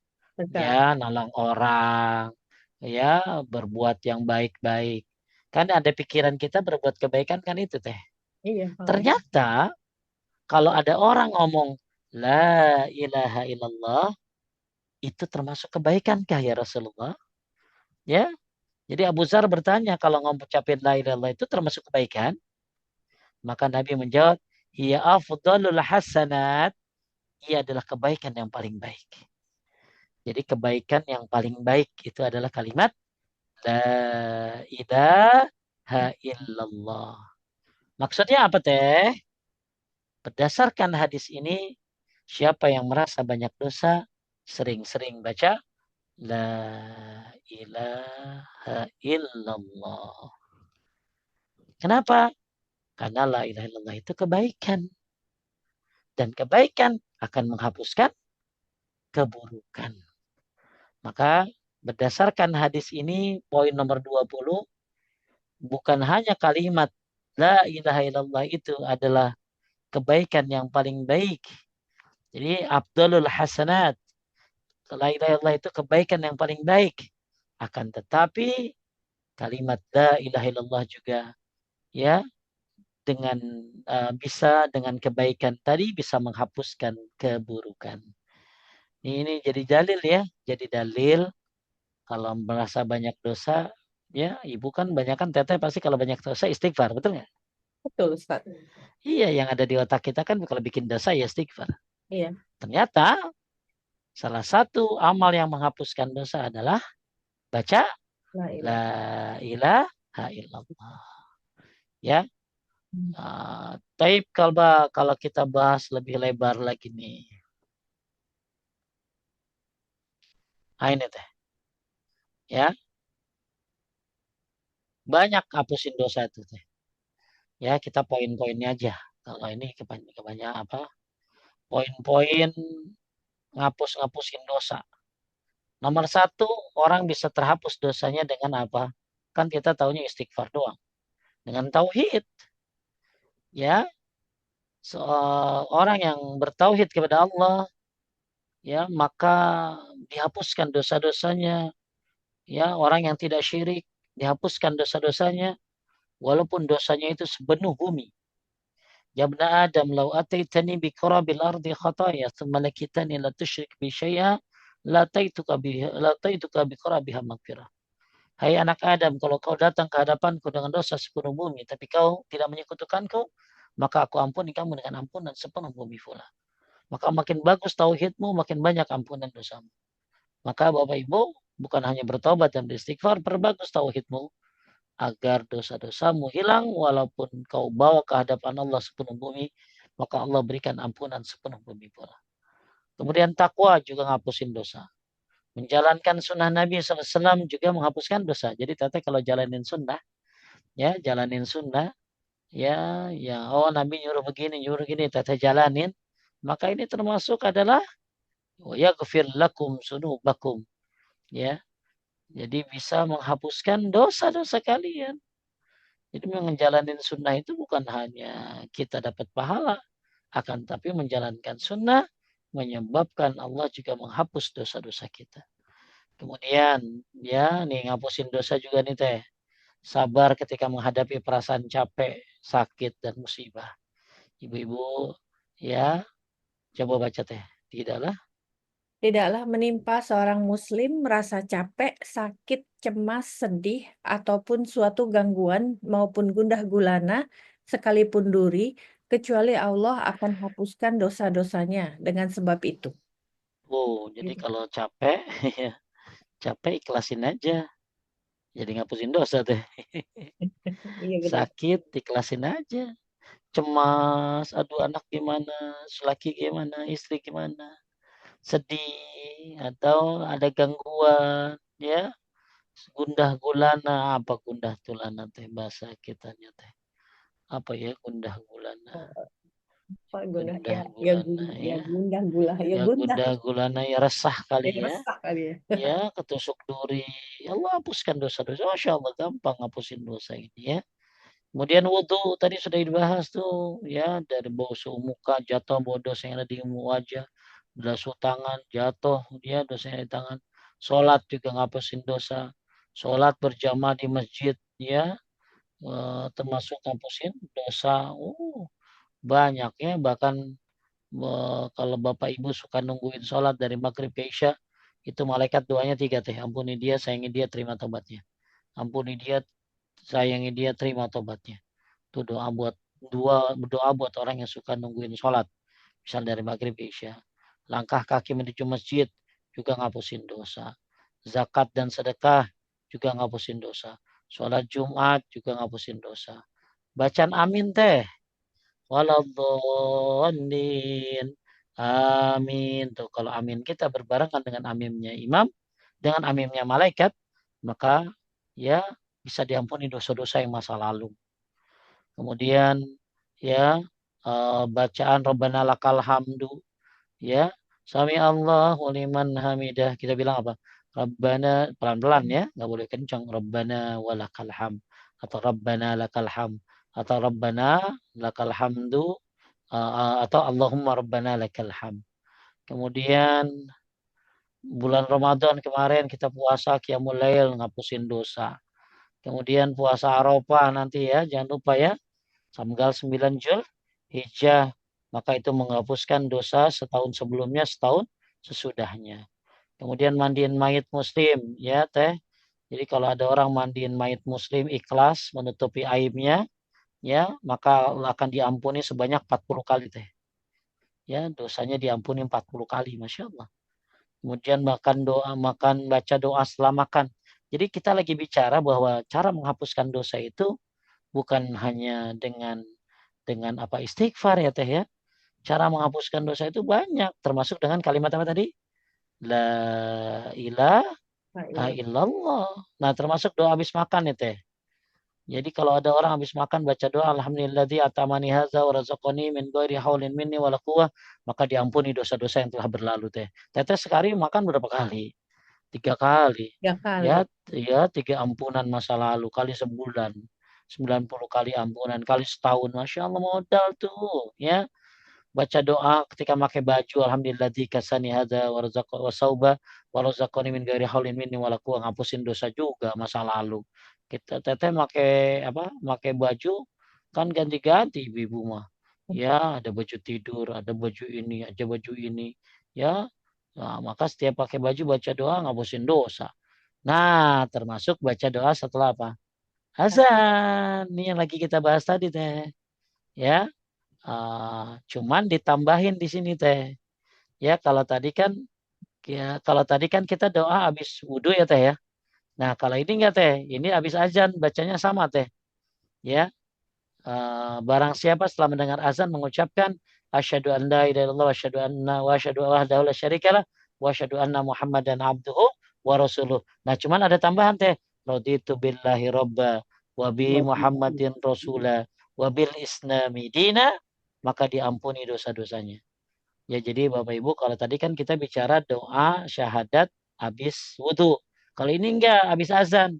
ya Betul. nolong orang, ya berbuat yang baik-baik. Kan ada pikiran kita berbuat kebaikan kan itu teh. Iya, paham. Ternyata kalau ada orang ngomong La ilaha illallah, itu termasuk kebaikan kah ya Rasulullah? Ya, jadi Abu Zar bertanya kalau ngucapin La ilaha illallah itu termasuk kebaikan? Maka Nabi menjawab, Ia afdalul hasanat, ia adalah kebaikan yang paling baik. Jadi kebaikan yang paling baik itu adalah kalimat La ilaha illallah. Maksudnya apa teh? Berdasarkan hadis ini, siapa yang merasa banyak dosa, sering-sering baca La ilaha illallah. Kenapa? Karena la ilaha illallah itu kebaikan. Dan kebaikan akan menghapuskan keburukan. Maka berdasarkan hadis ini, poin nomor 20, bukan hanya kalimat La ilaha illallah itu adalah kebaikan yang paling baik. Jadi Abdulul Hasanat. La ilaha illallah itu kebaikan yang paling baik. Akan tetapi kalimat la ilaha illallah juga ya dengan bisa dengan kebaikan tadi bisa menghapuskan keburukan. Ini jadi dalil ya, jadi dalil kalau merasa banyak dosa ya ibu kan banyak kan teteh pasti kalau banyak dosa istighfar betul nggak? Betul, Ustaz. Iya yang ada di otak kita kan kalau bikin dosa ya istighfar. Iya, Ternyata salah satu amal yang menghapuskan dosa adalah baca la la ilaha. ilaha illallah. Ya, Hmm. Taib kalau kita bahas lebih lebar lagi nih. Nah ini teh, ya banyak hapusin dosa itu teh. Ya kita poin-poinnya aja. Kalau ini kebanyakan apa? Poin-poin ngapus-ngapusin dosa. Nomor satu, orang bisa terhapus dosanya dengan apa? Kan kita taunya istighfar doang. Dengan tauhid, ya. Orang yang bertauhid kepada Allah, ya, maka dihapuskan dosa-dosanya. Ya, orang yang tidak syirik, dihapuskan dosa-dosanya, walaupun dosanya itu sepenuh bumi. Ya ibna Adam, lau ataitani bi qurabil ardi khataya, thumma lakitani la tusyrik bi syai'a, la taituka bi qurabiha maghfirah. Hai anak Adam, kalau kau datang ke hadapanku dengan dosa sepenuh bumi, tapi kau tidak menyekutukanku, maka aku ampuni kamu dengan ampunan sepenuh bumi pula. Maka makin bagus tauhidmu, makin banyak ampunan dosamu. Maka Bapak Ibu, bukan hanya bertobat dan beristighfar, perbagus tauhidmu agar dosa-dosamu hilang walaupun kau bawa ke hadapan Allah sepenuh bumi, maka Allah berikan ampunan sepenuh bumi pula. Kemudian takwa juga ngapusin dosa. Menjalankan sunnah Nabi SAW juga menghapuskan dosa. Jadi tete kalau jalanin sunnah, ya jalanin sunnah, ya oh Nabi nyuruh begini, tete jalanin, maka ini termasuk adalah yaghfir lakum sunubakum, ya. Jadi bisa menghapuskan dosa-dosa kalian. Jadi menjalani sunnah itu bukan hanya kita dapat pahala, akan tapi menjalankan sunnah menyebabkan Allah juga menghapus dosa-dosa kita. Kemudian ya nih ngapusin dosa juga nih teh. Sabar ketika menghadapi perasaan capek, sakit dan musibah. Ibu-ibu ya coba baca teh. Tidaklah Tidaklah menimpa seorang muslim merasa capek, sakit, cemas, sedih, ataupun suatu gangguan maupun gundah gulana sekalipun duri, kecuali Allah akan hapuskan dosa-dosanya dengan sebab itu. jadi Gitu. kalau capek ya capek ikhlasin aja. Jadi ngapusin dosa teh. Iya benar. Sakit ikhlasin aja. Cemas, aduh anak gimana, laki gimana, istri gimana, sedih atau ada gangguan, ya, gundah gulana, apa gundah gulana teh bahasa kitanya teh, apa ya gundah gulana, Pak gundah gundah ya, gulana ya ya, gundah gula, ya ya gundah, gundah gulana ya resah kali ya ya, resah kali ya. ya ketusuk duri, ya Allah hapuskan dosa-dosa, Masya Allah gampang hapusin dosa ini ya. Kemudian wudhu tadi sudah dibahas tuh ya dari bausu muka jatuh bau dosa yang ada di wajah, basuh tangan jatuh dia dosa yang ada di tangan. Sholat juga ngapusin dosa. Sholat berjamaah di masjid ya termasuk ngapusin dosa. Banyak ya bahkan kalau Bapak Ibu suka nungguin sholat dari maghrib ke isya itu malaikat doanya tiga teh. Ampuni dia, sayangi dia, terima tobatnya. Ampuni dia, sayangi dia, terima tobatnya. Itu doa buat orang yang suka nungguin sholat. Misal dari maghrib isya. Langkah kaki menuju masjid juga ngapusin dosa. Zakat dan sedekah juga ngapusin dosa. Sholat Jumat juga ngapusin dosa. Bacaan amin teh. Waladhdallin. Amin. Tuh kalau amin kita berbarengan dengan aminnya imam, dengan aminnya malaikat, maka ya bisa diampuni dosa-dosa yang masa lalu. Kemudian ya bacaan Rabbana lakal hamdu ya. Sami Allah liman hamidah. Kita bilang apa? Rabbana pelan-pelan ya, nggak boleh kencang. Rabbana walakal ham atau Rabbana lakal ham atau Rabbana lakal hamdu atau Allahumma Rabbana lakal ham. Kemudian bulan Ramadan kemarin kita puasa qiyamul lail ngapusin dosa. Kemudian puasa Arafah nanti ya, jangan lupa ya. Tanggal 9 Jul Hijjah, maka itu menghapuskan dosa setahun sebelumnya, setahun sesudahnya. Kemudian mandiin mayit muslim, ya teh. Jadi kalau ada orang mandiin mayit muslim ikhlas menutupi aibnya, ya maka akan diampuni sebanyak 40 kali teh. Ya dosanya diampuni 40 kali, masya Allah. Kemudian makan baca doa setelah makan. Jadi kita lagi bicara bahwa cara menghapuskan dosa itu bukan hanya dengan apa istighfar ya teh ya. Cara menghapuskan dosa itu banyak, termasuk dengan kalimat apa tadi? La ilaha Nah, iya. illallah. Nah, termasuk doa habis makan ya teh. Jadi kalau ada orang habis makan baca doa alhamdulilladzi atamani hadza wa razaqani min ghairi haulin minni wala quwwah, maka diampuni dosa-dosa yang telah berlalu teh. Teteh sekali makan berapa kali? 3 kali. Tiga kali. Ya, ya 3 ampunan masa lalu kali sebulan. 90 kali ampunan kali setahun. Masya Allah modal tuh. Ya, baca doa ketika pakai baju alhamdulilladzi kasani hadza wa razaqa wa sauba wa razaqani min ghairi haulin minni wala quwwah, ngapusin dosa juga masa lalu. Kita teteh make apa? Make baju kan ganti-ganti ibu-ibu mah. Ya, ada baju tidur, ada baju ini, ada baju ini. Ya, nah, maka setiap pakai baju baca doa ngapusin dosa. Nah, termasuk baca doa setelah apa? Azan. Ini yang lagi kita bahas tadi teh. Ya, cuman ditambahin di sini teh. Ya, kalau tadi kan kita doa habis wudhu ya teh ya. Nah, kalau ini enggak teh, ini habis azan bacanya sama teh. Ya, barang siapa setelah mendengar azan mengucapkan asyhadu an la ilaha illallah wa asyhadu wahdahu la syarikalah wa asyhadu anna muhammadan abduhu wa rasuluh. Nah, cuman ada tambahan teh. Raditu billahi robba wa bi muhammadin rasula wa bil islami dina, maka diampuni dosa-dosanya. Ya, jadi Bapak Ibu, kalau tadi kan kita bicara doa syahadat habis wudhu. Kalau ini enggak, habis azan.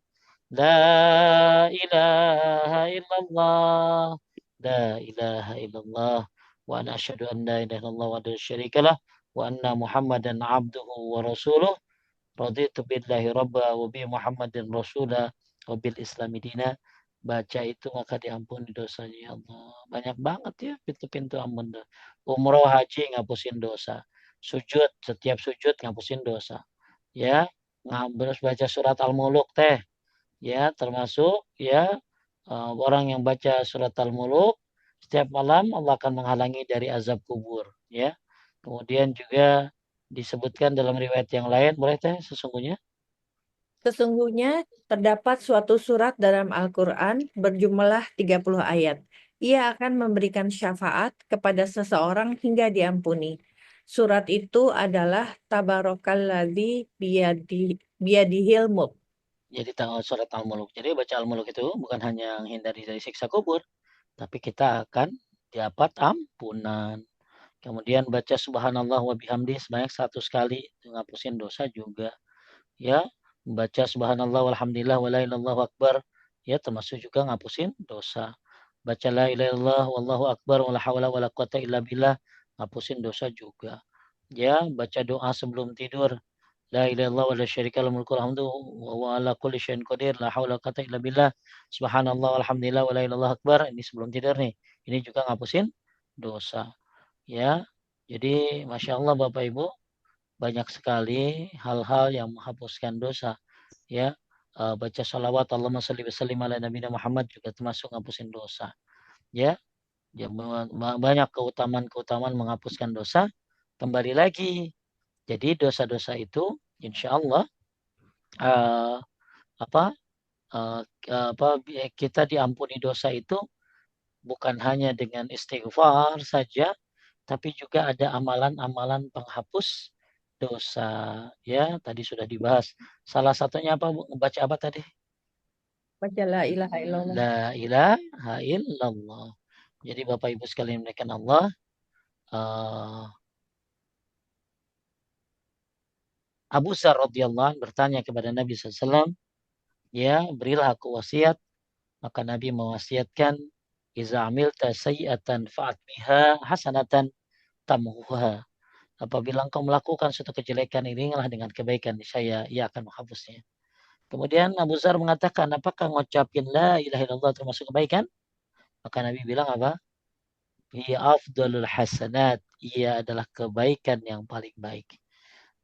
La ilaha illallah. La ilaha illallah. Wa ana asyhadu an la ilaha illallah wa la syarikalah. Wa anna Muhammadan abduhu wa rasuluh. Raditu billahi rabba wa bi Muhammadin rasula wa bil islami dina. Baca itu maka diampuni dosanya ya Allah. Banyak banget ya pintu-pintu ampun. Umroh haji ngapusin dosa. Sujud, setiap sujud ngapusin dosa. Ya, terus baca surat Al-Muluk teh. Ya, termasuk ya orang yang baca surat Al-Muluk setiap malam Allah akan menghalangi dari azab kubur. Ya, kemudian juga disebutkan dalam riwayat yang lain, boleh teh sesungguhnya Sesungguhnya terdapat suatu surat dalam Al-Quran berjumlah 30 ayat. Ia akan memberikan syafaat kepada seseorang hingga diampuni. Surat itu adalah Tabarakalladzi biyadihil mulk. jadi tanggal surat Al-Muluk. Jadi baca Al-Muluk itu bukan hanya menghindari dari siksa kubur, tapi kita akan dapat ampunan. Kemudian baca subhanallah wa bihamdi sebanyak 100 kali, ngapusin dosa juga. Ya, membaca subhanallah walhamdulillah wa la ilaha illallah akbar, ya termasuk juga ngapusin dosa. Baca la ilaha illallah wallahu akbar wala haula wala quwata illa billah, ngapusin dosa juga. Ya, baca doa sebelum tidur. La ilaha illallah wa la syarika lahu mulkul hamdu wa huwa ala kulli syai'in qadir la haula wala quwata illa billah. Subhanallah walhamdulillah wa la ilaha illallah akbar. Ini sebelum tidur nih. Ini juga ngapusin dosa. Ya. Jadi Masya Allah Bapak Ibu, banyak sekali hal-hal yang menghapuskan dosa. Ya, baca salawat Allahumma salli wa sallim ala nabiyina Muhammad juga termasuk ngapusin dosa. Ya, ya banyak keutamaan-keutamaan menghapuskan dosa. Kembali lagi, jadi dosa-dosa itu insya Allah uh, apa uh, apa kita diampuni dosa itu bukan hanya dengan istighfar saja, tapi juga ada amalan-amalan penghapus dosa. Ya, tadi sudah dibahas. Salah satunya apa? Baca apa tadi? Baca la ilaha illallah. La ilaha illallah. Jadi Bapak Ibu sekalian menaikkan Allah, uh, Abu Zar radhiyallahu anh bertanya kepada Nabi SAW, ya berilah aku wasiat. Maka Nabi mewasiatkan, Iza amilta sayyatan fa'at biha hasanatan tamhuha. Apabila engkau melakukan suatu kejelekan, iringilah dengan kebaikan, saya ia akan menghapusnya. Kemudian Abu Zar mengatakan, apakah ngucapin la ilaha illallah termasuk kebaikan? Maka Nabi bilang apa? Ia afdalul hasanat. Ia adalah kebaikan yang paling baik.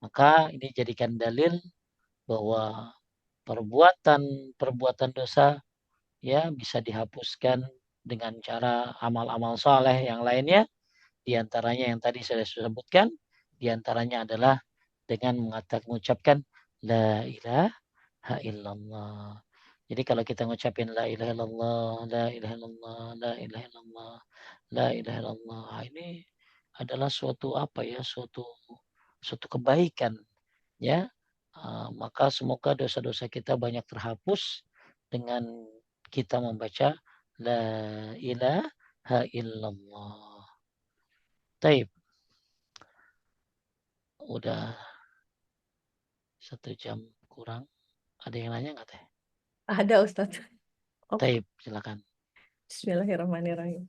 Maka ini jadikan dalil bahwa perbuatan dosa ya bisa dihapuskan dengan cara amal-amal soleh yang lainnya. Di antaranya yang tadi saya sudah sebutkan, di antaranya adalah dengan mengucapkan la ilaha illallah. Jadi kalau kita ngucapin la ilaha illallah, la ilaha illallah, la ilaha illallah, la ilaha illallah, ini adalah suatu apa ya, suatu kebaikan ya. Maka semoga dosa-dosa kita banyak terhapus dengan kita membaca la ilaha illallah. Taib, udah 1 jam kurang. Ada yang nanya nggak teh? Ada Ustadz. Oke, Taib, silakan. Bismillahirrahmanirrahim.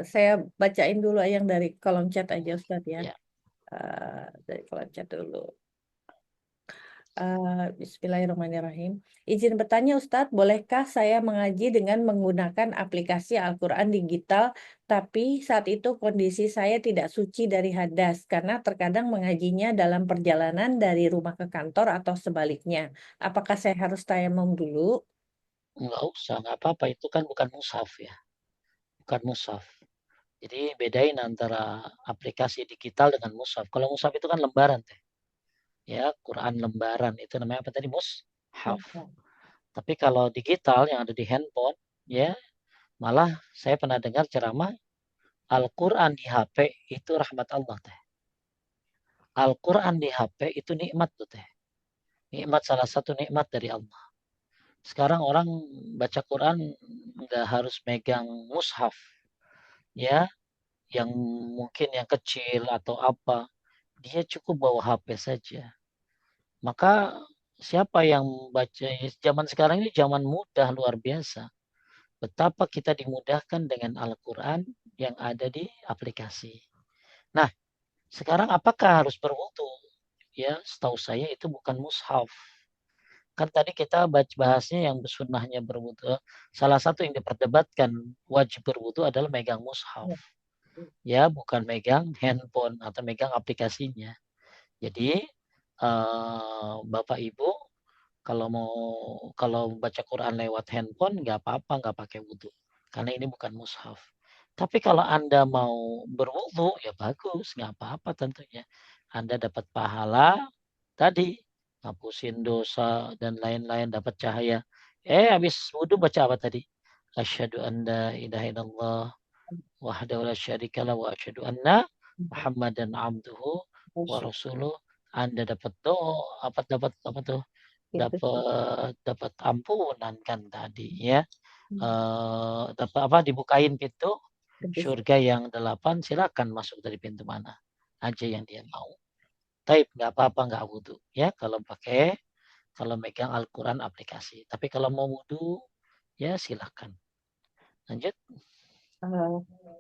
Saya bacain dulu yang dari kolom chat aja Ustadz ya. Ya, Dari kolom chat dulu. Bismillahirrahmanirrahim. Izin bertanya Ustadz, bolehkah saya mengaji dengan menggunakan aplikasi Al-Quran digital, tapi saat itu kondisi saya tidak suci dari hadas, karena terkadang mengajinya dalam perjalanan dari rumah ke kantor atau sebaliknya. Apakah saya harus tayamum dulu? nggak usah, nggak apa-apa. Itu kan bukan mushaf ya, bukan mushaf. Jadi bedain antara aplikasi digital dengan mushaf. Kalau mushaf itu kan lembaran teh. Ya, Quran lembaran itu namanya apa tadi? Mushaf. Tapi kalau digital yang ada di handphone, ya malah saya pernah dengar ceramah Al-Quran di HP itu rahmat Allah teh. Al-Quran di HP itu nikmat tuh teh. Nikmat, salah satu nikmat dari Allah. Sekarang orang baca Quran nggak harus megang mushaf, ya, yang mungkin yang kecil atau apa. Dia cukup bawa HP saja. Maka siapa yang baca, zaman sekarang ini zaman mudah luar biasa. Betapa kita dimudahkan dengan Al-Quran yang ada di aplikasi. Nah, sekarang apakah harus berwudu? Ya, setahu saya itu bukan mushaf. Kan tadi kita bahasnya yang sunnahnya berwudu. Salah satu yang diperdebatkan wajib berwudu adalah megang mushaf. Ya, bukan megang handphone atau megang aplikasinya. Jadi, Bapak Ibu, kalau mau kalau baca Quran lewat handphone nggak apa-apa, nggak pakai wudhu. Karena ini bukan mushaf. Tapi kalau Anda mau berwudhu, ya bagus, nggak apa-apa tentunya. Anda dapat pahala tadi, ngapusin dosa dan lain-lain, dapat cahaya. Habis wudhu baca apa tadi? Asyhadu an la ilaha illallah wahdahu la syarikalah wa asyhadu anna Muhammadan abduhu wa rasuluh. Anda dapat doa, apa tuh? Gitu. Dapat ampunan kan tadi ya. Dapat apa, dibukain pintu surga yang 8, silakan masuk dari pintu mana aja yang dia mau. Taib, nggak apa-apa, nggak wudhu ya kalau megang Al-Quran aplikasi. Tapi kalau mau wudhu ya silakan. Lanjut. Eh,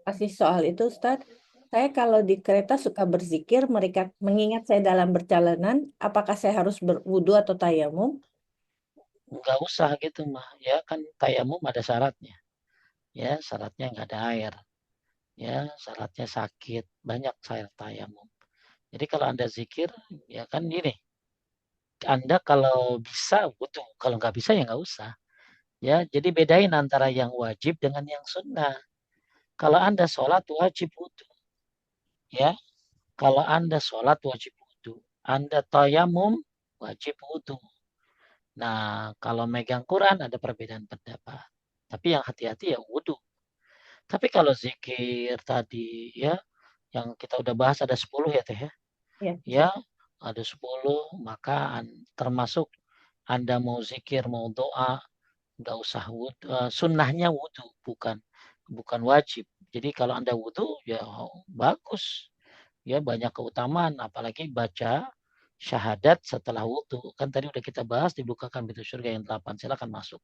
Kasih soal itu, Ustadz. Saya kalau di kereta suka berzikir, mereka mengingat saya dalam perjalanan, apakah saya harus berwudu atau tayamum? Nggak usah gitu mah ya, kan tayamum ada syaratnya ya, syaratnya nggak ada air ya, syaratnya sakit, banyak syarat tayamum. Jadi kalau Anda zikir, ya kan gini, Anda kalau bisa butuh, kalau nggak bisa ya nggak usah. Ya, jadi bedain antara yang wajib dengan yang sunnah. Kalau Anda sholat wajib wudhu, ya. Kalau Anda sholat wajib wudhu, Anda tayamum wajib wudhu. Nah, kalau megang Quran ada perbedaan pendapat. Tapi yang hati-hati ya wudhu. Tapi kalau zikir tadi ya, yang kita udah bahas ada 10 ya teh ya. Ya, Ya, ada 10, maka termasuk Anda mau zikir, mau doa, nggak usah wudhu. Sunnahnya wudhu, bukan wajib. Jadi kalau Anda wudhu, ya bagus. Ya banyak keutamaan, apalagi baca syahadat setelah wudhu. Kan tadi udah kita bahas, dibukakan pintu surga yang 8, silakan masuk.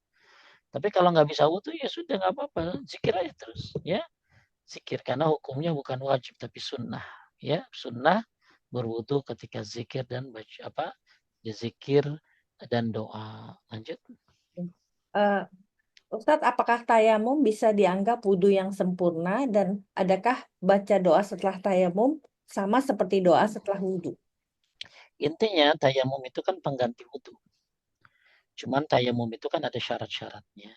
Tapi kalau nggak bisa wudhu, ya sudah nggak apa-apa. Zikir aja terus. Ya, zikir. Karena hukumnya bukan wajib, tapi sunnah. Ya, sunnah berwudhu ketika zikir dan baca apa? Ya, zikir dan doa. Lanjut. Eh, Ustadz, apakah tayamum bisa dianggap wudhu yang sempurna dan adakah baca doa setelah tayamum sama seperti doa setelah wudhu? Intinya tayamum itu kan pengganti wudhu. Cuman tayamum itu kan ada syarat-syaratnya.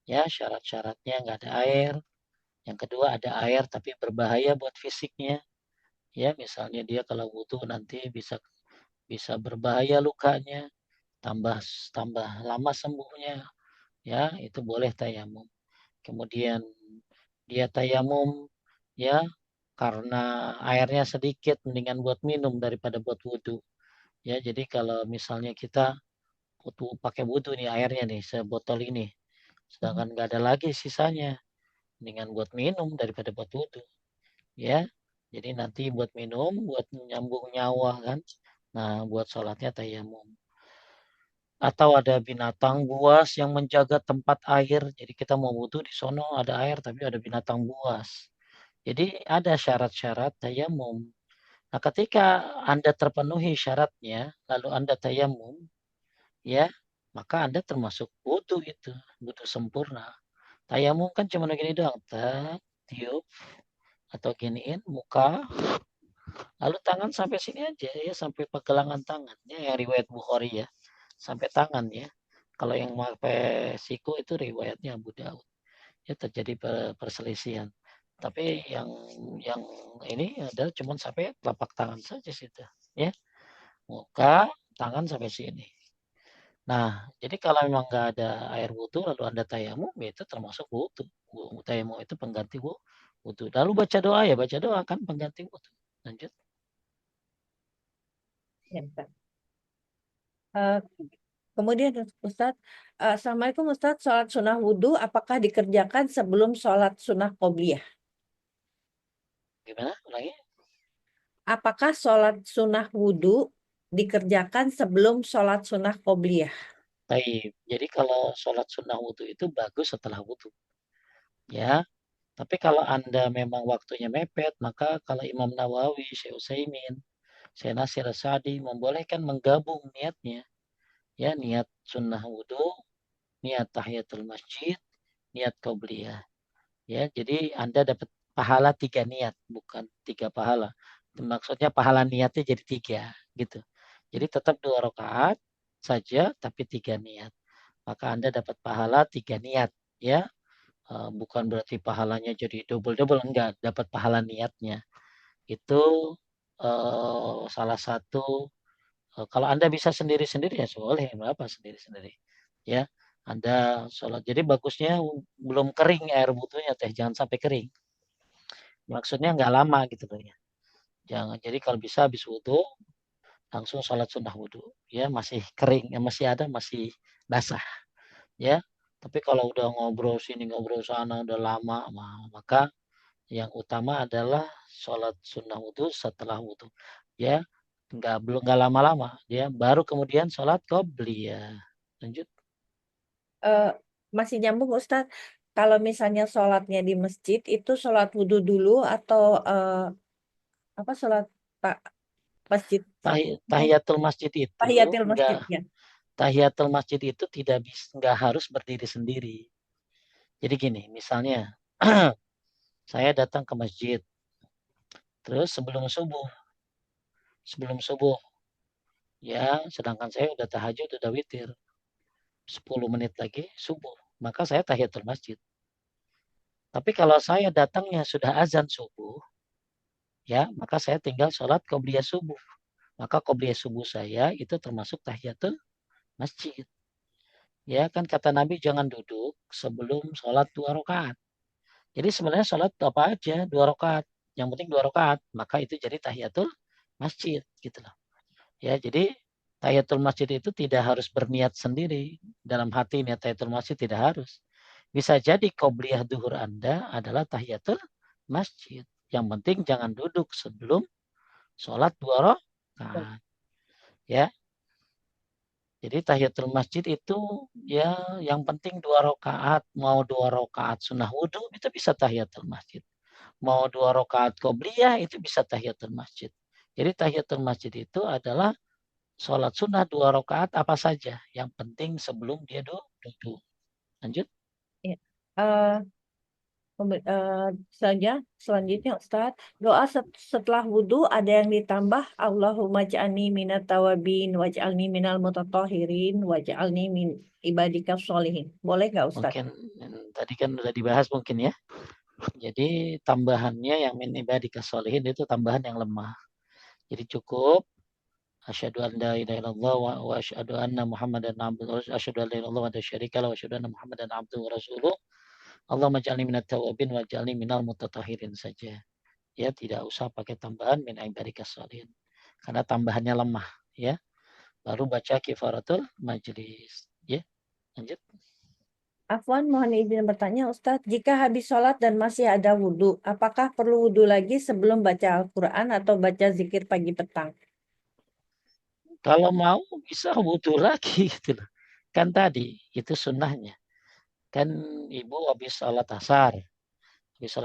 Ya, syarat-syaratnya nggak ada air. Yang kedua ada air tapi berbahaya buat fisiknya. Ya, misalnya dia kalau wudhu nanti bisa bisa berbahaya lukanya, tambah tambah lama sembuhnya. Ya, itu boleh tayamum. Kemudian dia tayamum ya karena airnya sedikit, mendingan buat minum daripada buat wudhu. Ya, jadi kalau misalnya kita pakai wudhu nih, airnya nih sebotol ini, Sedangkan nggak ada lagi sisanya. Mendingan buat minum daripada buat wudhu. Ya, jadi nanti buat minum, buat nyambung nyawa kan. Nah, buat sholatnya tayamum. Atau ada binatang buas yang menjaga tempat air. Jadi kita mau wudhu di sono ada air, tapi ada binatang buas. Jadi ada syarat-syarat tayamum. Nah, ketika Anda terpenuhi syaratnya, lalu Anda tayamum, ya, maka Anda termasuk wudhu itu, wudhu sempurna. Tayamum kan cuma gini doang, tiup atau giniin muka, lalu tangan sampai sini aja ya, sampai pergelangan tangannya yang riwayat Bukhari ya, sampai tangan ya. Kalau yang pakai siku itu riwayatnya Abu Daud. Ya terjadi perselisihan. Tapi yang ini adalah cuma sampai telapak tangan saja situ, ya. Muka, tangan sampai sini. Nah, jadi kalau memang nggak ada air wudhu lalu Anda tayamum, ya itu termasuk wudhu. Tayamum itu pengganti wudhu. Lalu baca doa ya, baca doa kan pengganti wudhu. Lanjut. Ya, Ustaz. Eh, Kemudian Ustadz, Assalamualaikum Ustadz, sholat sunnah wudhu apakah dikerjakan sebelum sholat sunnah qobliyah? Gimana? Ulangi. Apakah sholat sunnah wudhu dikerjakan sebelum sholat sunnah qobliyah? Baik. Jadi kalau sholat sunnah wudhu itu bagus setelah wudhu. Ya, tapi kalau Anda memang waktunya mepet, maka kalau Imam Nawawi, Syekh Utsaimin, Syekh Nasir Sa'di membolehkan menggabung niatnya. Ya, niat sunnah wudhu, niat tahiyatul masjid, niat qobliyah. Ya, jadi Anda dapat pahala 3 niat, bukan 3 pahala. Maksudnya pahala niatnya jadi 3, gitu. Jadi tetap 2 rakaat saja, tapi 3 niat. Maka Anda dapat pahala 3 niat, ya. Bukan berarti pahalanya jadi double-double, enggak. Dapat pahala niatnya. Itu salah satu, kalau Anda bisa sendiri-sendiri ya boleh, apa sendiri-sendiri. Ya, Anda sholat. Jadi bagusnya belum kering air wudhunya teh, jangan sampai kering. Maksudnya nggak lama gitu loh ya. Jangan. Jadi kalau bisa habis wudhu langsung sholat sunnah wudhu. Ya masih kering, ya masih ada, masih basah. Ya. Tapi kalau udah ngobrol sini ngobrol sana udah lama, maka yang utama adalah sholat sunnah wudhu setelah wudhu. Ya, nggak lama-lama. Ya, baru kemudian sholat qobliyah. Lanjut. Eh, Masih nyambung Ustadz, kalau misalnya sholatnya di masjid itu sholat wudhu dulu atau apa sholat pak masjid Tahiyatul masjid itu tahiyatil nggak masjidnya? tahiyatul masjid itu tidak bisa, nggak harus berdiri sendiri. Jadi gini, misalnya saya datang ke masjid, terus sebelum subuh, ya, sedangkan saya udah tahajud, udah witir, 10 menit lagi subuh, maka saya tahiyatul masjid. Tapi kalau saya datangnya sudah azan subuh, ya, maka saya tinggal sholat qobliyah subuh. Maka qobliyah subuh saya itu termasuk tahiyatul masjid. Ya kan kata Nabi jangan duduk sebelum sholat 2 rakaat. Jadi sebenarnya sholat apa aja 2 rakaat. Yang penting 2 rakaat. Maka itu jadi tahiyatul masjid gitu loh. Ya jadi tahiyatul masjid itu tidak harus berniat sendiri. Dalam hati niat tahiyatul masjid tidak harus. Bisa jadi qobliyah duhur Anda adalah tahiyatul masjid. Yang penting jangan duduk sebelum sholat 2 rakaat. Ya, jadi tahiyatul masjid itu ya yang penting 2 rakaat, mau 2 rakaat sunnah wudhu itu bisa tahiyatul masjid. Mau 2 rakaat qobliyah itu bisa tahiyatul masjid. Jadi tahiyatul masjid itu adalah sholat sunnah 2 rakaat apa saja. Yang penting sebelum dia duduk. Lanjut. Ya. Eh, Saja selanjutnya Ustadz, doa setelah wudhu ada yang ditambah Allahumma ja'alni minat tawabin waj'alni minal mutatahhirin waj'alni min ibadika sholihin. Boleh nggak Ustadz? Mungkin tadi kan sudah dibahas mungkin ya. Jadi tambahannya yang min ibadika sholihin itu tambahan yang lemah. Jadi cukup asyhadu an la ilaha illallah wa asyhadu anna Muhammadan abduhu wa asyhadu an la ilaha illallah wa la syarika lahu wa asyhadu anna Muhammadan abduhu wa rasuluh. Allahumma ja'alni minat tawabin wa ja'alni minal mutatahhirin saja. Ya, tidak usah pakai tambahan min ibadikas sholihin. Karena tambahannya lemah, ya. Baru baca kifaratul majlis, ya. Lanjut. Afwan, mohon izin bertanya, Ustadz. Jika habis sholat dan masih ada wudhu, apakah perlu wudhu lagi sebelum baca Al-Quran atau baca zikir pagi petang? Kalau mau bisa wudhu lagi gitu loh. Kan tadi itu sunnahnya. Kan ibu habis sholat asar. Habis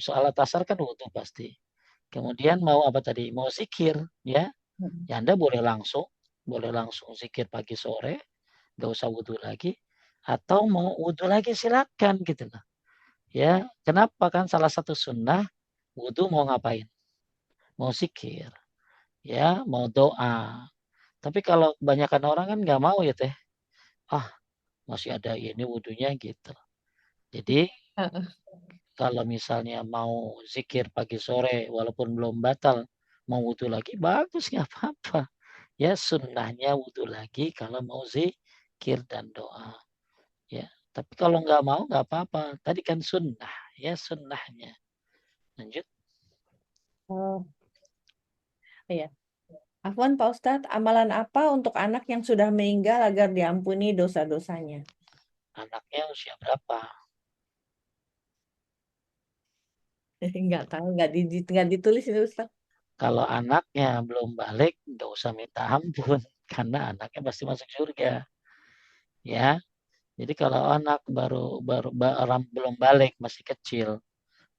sholat asar kan wudhu pasti. Kemudian mau apa tadi? Mau zikir, ya. Hmm. Ya Anda boleh langsung zikir pagi sore, nggak usah wudhu lagi. Atau mau wudhu lagi silakan gitu loh. Ya, kenapa kan salah satu sunnah wudhu mau ngapain? Mau zikir, ya, mau doa. Tapi kalau kebanyakan orang kan nggak mau ya teh. Ah, masih ada ini wudhunya gitu. Jadi kalau misalnya mau zikir pagi sore walaupun belum batal, mau wudhu lagi bagus nggak apa-apa. Ya sunnahnya wudhu lagi kalau mau zikir dan doa. Ya, tapi kalau nggak mau nggak apa-apa. Tadi kan sunnah, ya sunnahnya. Lanjut. Oh, iya. Afwan, Pak Ustadz, amalan apa untuk anak yang sudah meninggal agar diampuni dosa-dosanya? Anaknya usia berapa? Nggak tahu, nggak ditulis ini Ustadz. Kalau anaknya belum balik, nggak usah minta ampun karena anaknya pasti masuk surga. Ya, jadi kalau anak baru baru orang belum balik masih kecil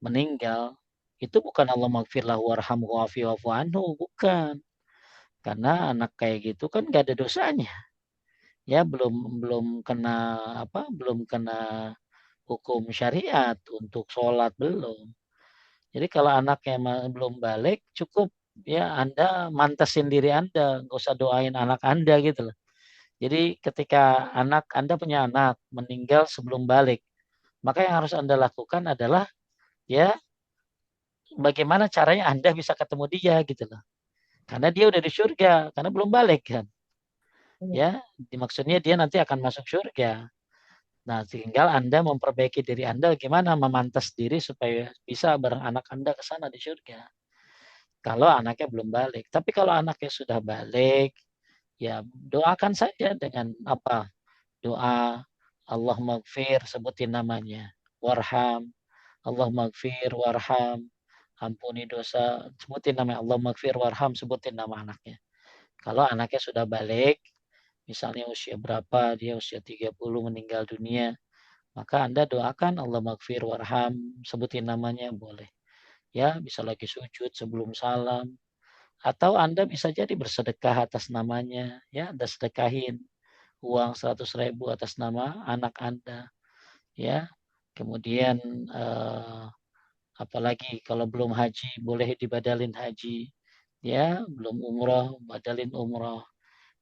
meninggal, itu bukan Allah maghfir lahu warhamhu wa'fu anhu, bukan. Karena anak kayak gitu kan nggak ada dosanya. Ya belum belum kena apa? Belum kena hukum syariat untuk sholat belum. Jadi kalau anaknya belum balik, cukup ya Anda mantesin diri Anda, nggak usah doain anak Anda gitu loh. Jadi ketika anak Anda punya anak meninggal sebelum balik, maka yang harus Anda lakukan adalah ya bagaimana caranya Anda bisa ketemu dia gitu loh. Karena dia udah di surga, karena belum balik kan. Iya. Ya, dimaksudnya dia nanti akan masuk surga. Nah, tinggal Anda memperbaiki diri Anda gimana memantas diri supaya bisa bareng anak Anda ke sana di surga. Kalau anaknya belum balik. Tapi kalau anaknya sudah balik, ya doakan saja dengan apa? Doa Allah maghfir, sebutin namanya. Warham, Allah maghfir, warham, ampuni dosa, sebutin nama Allah maghfir, warham, sebutin nama anaknya. Kalau anaknya sudah balik, misalnya usia berapa, dia usia 30 meninggal dunia, maka Anda doakan Allah maghfir, warham, sebutin namanya boleh. Ya, bisa lagi sujud sebelum salam, atau Anda bisa jadi bersedekah atas namanya, ya, Anda sedekahin uang 100.000 atas nama anak Anda, ya. Kemudian apalagi kalau belum haji boleh dibadalin haji, ya, belum umroh badalin umroh.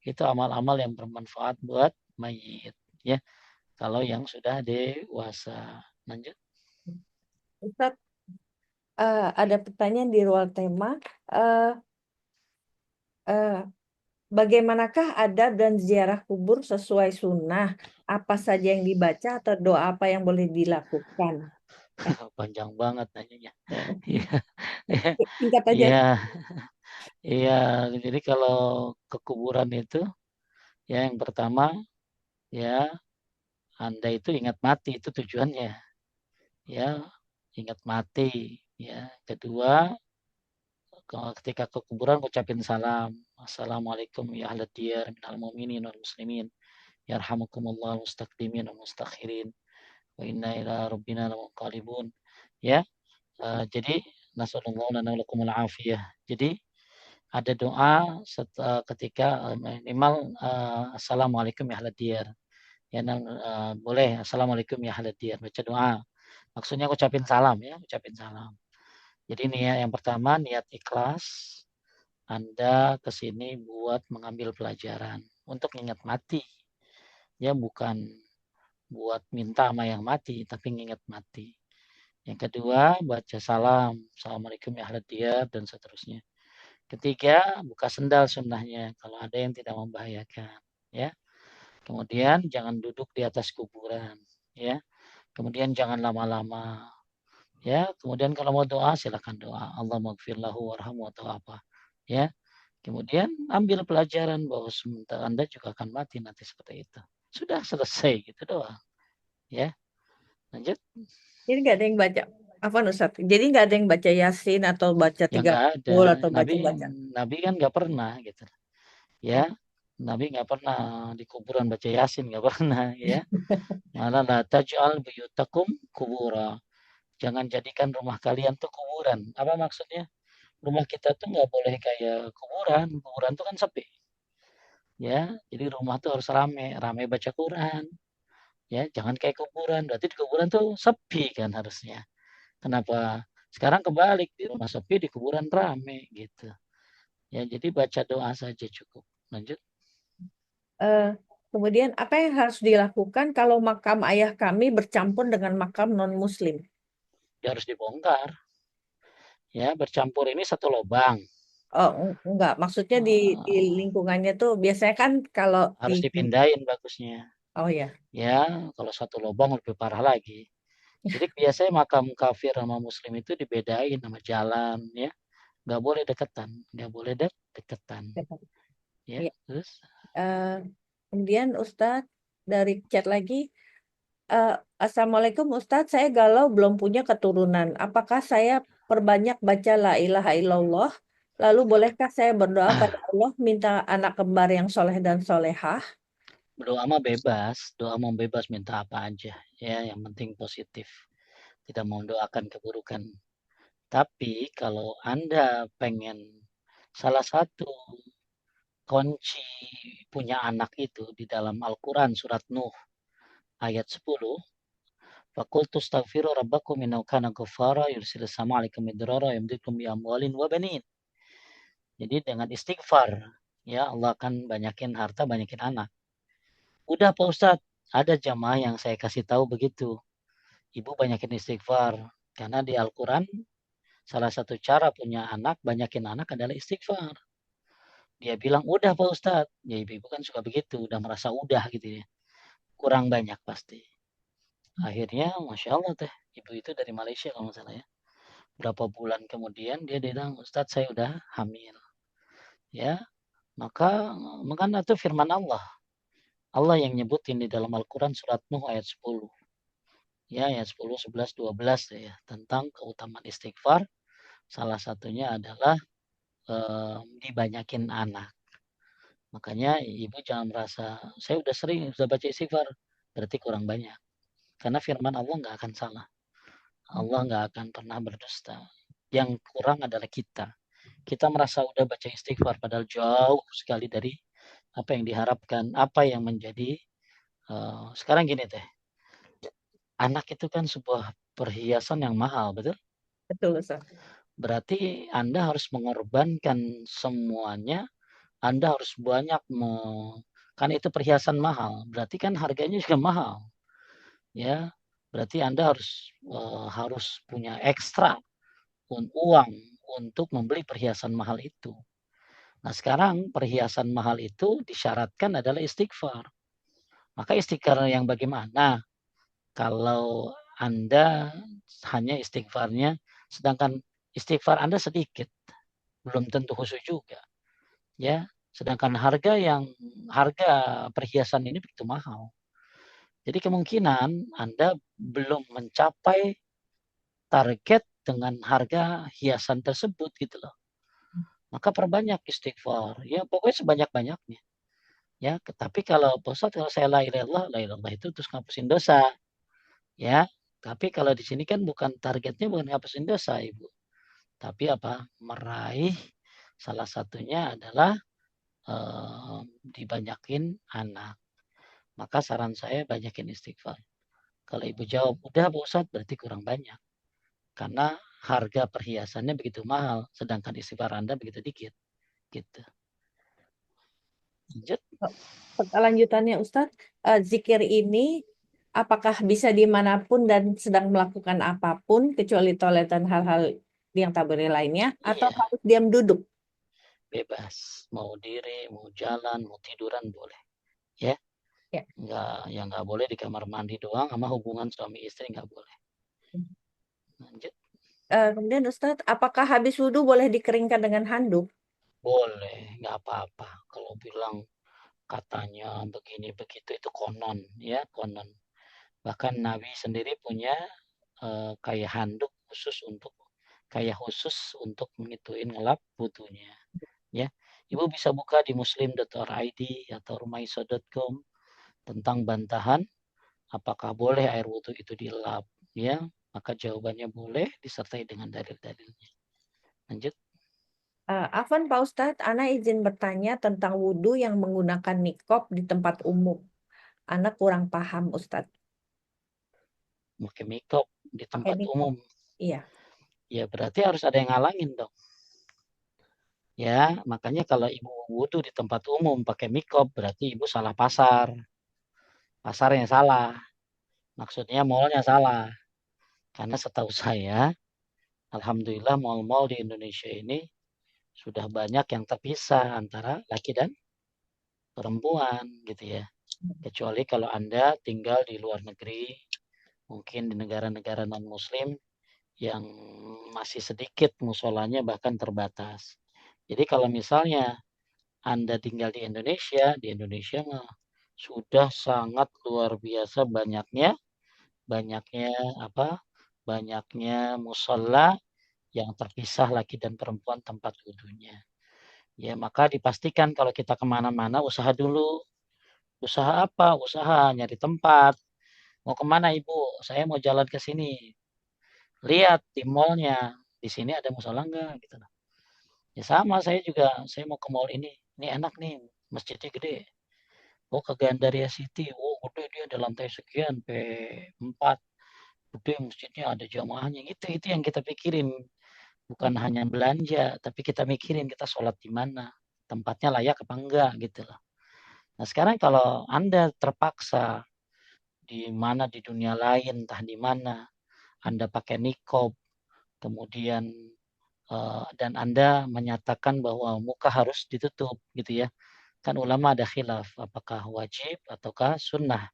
Itu amal-amal yang bermanfaat buat mayit, ya. Kalau yang sudah dewasa. Lanjut. Ustadz, ada pertanyaan di luar tema. Eh, eh, Bagaimanakah adab dan ziarah kubur sesuai sunnah? Apa saja yang dibaca atau doa apa yang boleh dilakukan? Eh, Panjang banget nanyanya. eh, Iya, Singkat aja. iya, iya. Jadi kalau ke kuburan itu, ya yang pertama, ya Anda itu ingat mati itu tujuannya, ya ingat mati. Ya, kedua, ketika ke kuburan ucapin salam, assalamualaikum ya ahlat diyar minal mu'minin wal muslimin, yarhamukumullah mustaqdimin wa mustakhirin, wa inna ila rabbina lamunqalibun. Ya, jadi nasallallahu lana wa lakumul afiyah. Jadi ada doa ketika minimal assalamualaikum ya ahlat diyar. Ya, boleh assalamualaikum ya ahlat diyar, baca doa. Maksudnya ucapin salam, ya, ucapin salam. Jadi nih ya, yang pertama niat ikhlas. Anda ke sini buat mengambil pelajaran untuk ingat mati. Ya bukan buat minta sama yang mati, tapi ingat mati. Yang kedua, baca salam. Assalamualaikum ya ahlat diyar dan seterusnya. Ketiga, buka sendal sunnahnya kalau ada yang tidak membahayakan. Ya. Kemudian jangan duduk di atas kuburan. Ya. Kemudian jangan lama-lama. Ya. Kemudian kalau mau doa silakan doa. Allah maghfir lahu warhamu atau apa. Ya. Kemudian ambil pelajaran bahwa sebentar Anda juga akan mati nanti seperti itu. Sudah selesai gitu doang. Ya, lanjut. Jadi nggak ada yang baca apa Ustaz? Jadi nggak ada yang baca Yasin atau baca Ya tiga nggak ada. puluh atau Nabi baca-baca. Nabi kan nggak pernah gitu. Ya, Nabi nggak pernah di kuburan baca Yasin, nggak pernah ya. Malah la taj'al buyutakum kubura. Jangan jadikan rumah kalian tuh kuburan. Apa maksudnya? Rumah kita tuh nggak boleh kayak kuburan. Kuburan tuh kan sepi. Ya, jadi rumah tuh harus rame, rame baca Quran. Ya, jangan kayak kuburan. Berarti di kuburan tuh sepi kan harusnya. Kenapa? Sekarang kebalik, di rumah sepi, di kuburan rame gitu. Ya, jadi baca doa saja cukup. Lanjut, Eh, Kemudian apa yang harus dilakukan kalau makam ayah kami bercampur dengan makam non-Muslim? dia harus dibongkar. Ya, bercampur ini satu lubang. Oh, enggak, maksudnya di Eh, lingkungannya tuh biasanya kan kalau di harus dipindahin bagusnya. oh ya, Ya, kalau satu lubang lebih parah lagi. Jadi biasanya makam kafir sama muslim itu dibedain sama jalan ya. Nggak boleh deketan, nggak boleh deketan. Ya, ya. terus Eh, Kemudian Ustadz dari chat lagi, eh, Assalamualaikum Ustadz, saya galau belum punya keturunan. Apakah saya perbanyak baca la ilaha illallah? Lalu bolehkah saya berdoa pada Allah minta anak kembar yang soleh dan solehah? berdoa mah bebas, doa mau bebas minta apa aja. Ya, yang penting positif. Tidak mau doakan keburukan. Tapi kalau Anda pengen salah satu kunci punya anak itu di dalam Al-Quran surat Nuh ayat 10, Fakultu astaghfiru rabbakum innahu kana ghaffara yursilis sama alaikum midrara yamdikum bi amwalin wa banin. Jadi dengan istighfar, ya Allah akan banyakin harta, banyakin anak. Udah Pak Ustadz, ada jamaah yang saya kasih tahu begitu. Ibu banyakin istighfar. Karena di Al-Quran, salah satu cara punya anak, banyakin anak adalah istighfar. Dia bilang, udah Pak Ustadz. Ya ibu-ibu kan suka begitu, udah merasa udah gitu ya. Kurang banyak pasti. Akhirnya, Masya Allah teh, ibu itu dari Malaysia kalau nggak salah ya. Berapa bulan kemudian dia bilang, Ustadz saya udah hamil. Ya, maka itu firman Allah. Allah yang nyebutin di dalam Al-Quran surat Nuh ayat 10. Ya, ayat 10, 11, 12 ya. Tentang keutamaan istighfar. Salah satunya adalah dibanyakin anak. Makanya ibu jangan merasa, saya udah sering, sudah baca istighfar. Berarti kurang banyak. Karena firman Allah nggak akan salah. Allah nggak akan pernah berdusta. Yang kurang adalah kita. Kita merasa udah baca istighfar, padahal jauh sekali dari apa yang diharapkan, apa yang menjadi sekarang gini teh, anak itu kan sebuah perhiasan yang mahal, betul? Betul Ustaz. Berarti Anda harus mengorbankan semuanya, Anda harus banyak kan itu perhiasan mahal, berarti kan harganya juga mahal, ya. Berarti Anda harus punya ekstra uang untuk membeli perhiasan mahal itu. Nah, sekarang perhiasan mahal itu disyaratkan adalah istighfar. Maka istighfar yang bagaimana? Kalau Anda hanya istighfarnya, sedangkan istighfar Anda sedikit, belum tentu khusyuk juga, ya. Sedangkan harga perhiasan ini begitu mahal. Jadi kemungkinan Anda belum mencapai target dengan harga hiasan tersebut gitu loh. Maka perbanyak istighfar. Ya pokoknya sebanyak-banyaknya. Ya, tapi kalau Ustaz kalau saya la ilaha illallah itu terus ngapusin dosa, ya. Tapi kalau di sini kan bukan targetnya bukan ngapusin dosa, Ibu. Tapi apa? Meraih salah satunya adalah dibanyakin anak. Maka saran saya banyakin istighfar. Kalau Ibu jawab, udah Pak Ustadz, berarti kurang banyak. Karena harga perhiasannya begitu mahal, sedangkan istighfar Anda begitu dikit. Gitu. Lanjut. Lanjutannya Ustadz, zikir ini apakah bisa dimanapun dan sedang melakukan apapun kecuali toilet dan hal-hal yang tak boleh lainnya, atau Iya, harus diam duduk? bebas. Mau diri, mau jalan, mau tiduran boleh. Ya, Ya. nggak boleh di kamar mandi doang sama hubungan suami istri nggak boleh. Lanjut. Kemudian Ustadz, apakah habis wudhu boleh dikeringkan dengan handuk? Boleh, nggak apa-apa. Kalau bilang katanya begini begitu itu konon, ya konon. Bahkan Nabi sendiri punya kayak handuk khusus untuk mengituin ngelap wudhunya. Ya, Ibu bisa buka di muslim.or.id atau rumaiso.com tentang bantahan apakah boleh air wudhu itu dilap. Ya, maka jawabannya boleh disertai dengan dalil-dalilnya. Lanjut. Afwan Pak Ustadz, Ana izin bertanya tentang wudhu yang menggunakan nikob di tempat umum. Ana kurang paham Ustadz. Pakai mikop di Pakai tempat nikob. umum. Iya. Ya berarti harus ada yang ngalangin dong. Ya, makanya kalau ibu wudhu di tempat umum pakai mikop berarti ibu salah pasar. Pasarnya salah. Maksudnya mallnya salah. Karena setahu saya, alhamdulillah mall-mall di Indonesia ini sudah banyak yang terpisah antara laki dan perempuan gitu ya. Kecuali kalau Anda tinggal di luar negeri, mungkin di negara-negara non-muslim yang masih sedikit musolanya bahkan terbatas. Jadi kalau misalnya Anda tinggal di Indonesia mah sudah sangat luar biasa banyaknya, banyaknya apa? Banyaknya musola yang terpisah laki dan perempuan tempat wudhunya. Ya, maka dipastikan kalau kita kemana-mana usaha dulu. Usaha apa? Usaha nyari tempat. Mau kemana ibu? Saya mau jalan ke sini. Lihat di mallnya. Di sini ada musola enggak? Gitu. Ya sama, saya mau ke mall ini. Ini enak nih, masjidnya gede. Oh ke Gandaria City. Oh gede dia ada lantai sekian, P4. Gede masjidnya ada jamaahnya. Itu yang kita pikirin. Bukan hanya belanja, tapi kita mikirin kita sholat di mana. Tempatnya layak apa enggak gitu loh. Nah sekarang kalau Anda terpaksa di mana di dunia lain, entah di mana, Anda pakai nikob, kemudian dan Anda menyatakan bahwa muka harus ditutup gitu ya. Kan ulama ada khilaf apakah wajib ataukah sunnah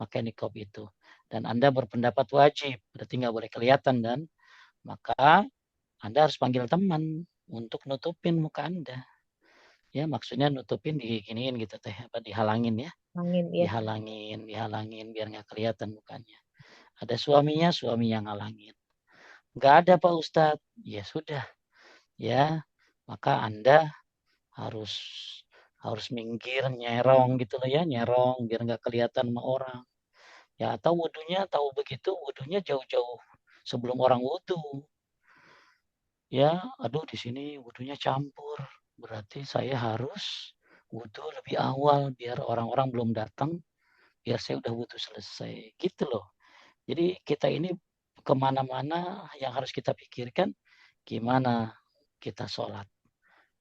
pakai nikob itu. Dan Anda berpendapat wajib, berarti nggak boleh kelihatan dan maka Anda harus panggil teman untuk nutupin muka Anda. Ya maksudnya nutupin diginiin gitu teh, apa dihalangin ya, Angin ya. dihalangin biar nggak kelihatan mukanya. Ada suaminya, suami yang ngalangin. Nggak ada Pak Ustadz. Ya sudah, ya maka Anda harus harus minggir nyerong gitu loh ya, nyerong biar nggak kelihatan sama orang. Ya atau wudhunya tahu begitu wudhunya jauh-jauh sebelum orang wudhu. Ya, aduh di sini wudhunya campur. Berarti saya harus wudhu lebih awal biar orang-orang belum datang, biar saya udah wudhu selesai. Gitu loh. Jadi kita ini kemana-mana yang harus kita pikirkan gimana kita sholat.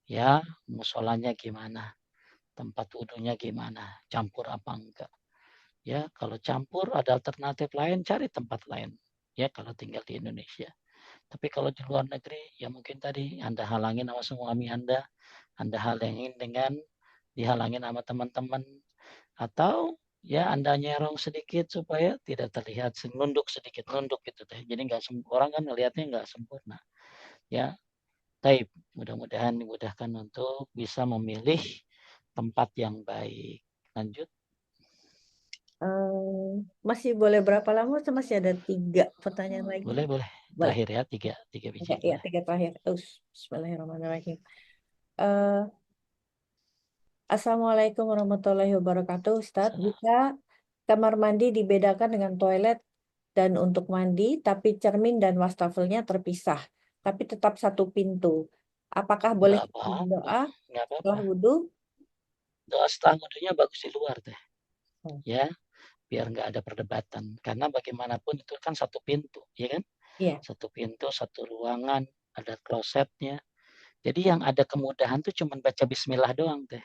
Ya, musolanya gimana, tempat wudhunya gimana, campur apa enggak. Ya, kalau campur ada alternatif lain, cari tempat lain. Ya, kalau tinggal di Indonesia. Tapi kalau di luar negeri, ya mungkin tadi Anda halangin sama suami Anda halangin dengan dihalangin sama teman-teman, atau ya Anda nyerong sedikit supaya tidak terlihat nunduk sedikit, nunduk gitu deh. Jadi nggak orang kan ngelihatnya nggak sempurna. Ya, taib. Mudah-mudahan dimudahkan untuk bisa memilih tempat yang baik. Lanjut. Masih boleh berapa lama? Masih ada 3 pertanyaan lagi. Boleh, boleh. Boleh. Terakhir ya, tiga Oke, biji ya, boleh. 3 terakhir. Bismillahirrahmanirrahim. Eh, Assalamualaikum warahmatullahi wabarakatuh, Ustadz. Salah. Jika kamar mandi dibedakan dengan toilet dan untuk mandi, tapi cermin dan wastafelnya terpisah, tapi tetap satu pintu. Apakah boleh Nggak kita apa-apa, berdoa nggak setelah apa-apa. wudhu? Doa setelah wudhunya bagus di luar deh, Oh, ya, biar nggak ada perdebatan. Karena bagaimanapun itu kan satu pintu, ya kan? iya. Satu pintu, satu ruangan, ada klosetnya. Jadi yang ada kemudahan tuh cuma baca bismillah doang teh.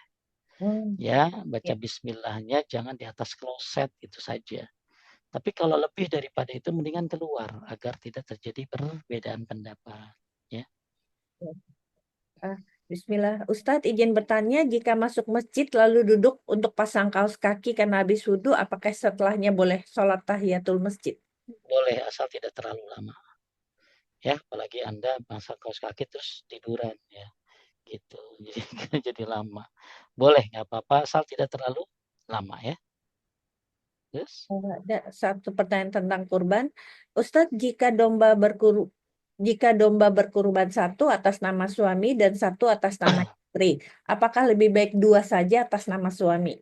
Hmm, Ya, baca ya. bismillahnya jangan di atas kloset itu saja. Tapi kalau lebih daripada itu mendingan keluar agar tidak terjadi perbedaan pendapat. Ya, Ya. Ah, Bismillah. Ustadz izin bertanya, jika masuk masjid lalu duduk untuk pasang kaos kaki karena habis wudhu, apakah setelahnya boleh sholat tahiyatul masjid? boleh asal tidak terlalu lama. Ya, apalagi Anda pasang kaos kaki terus tiduran ya, gitu. Jadi jadi lama. Boleh, nggak apa-apa asal tidak terlalu lama ya. Terus Ada satu pertanyaan tentang kurban. Ustadz, jika domba berkurban satu atas nama suami dan satu atas nama istri, apakah lebih baik dua saja atas nama suami?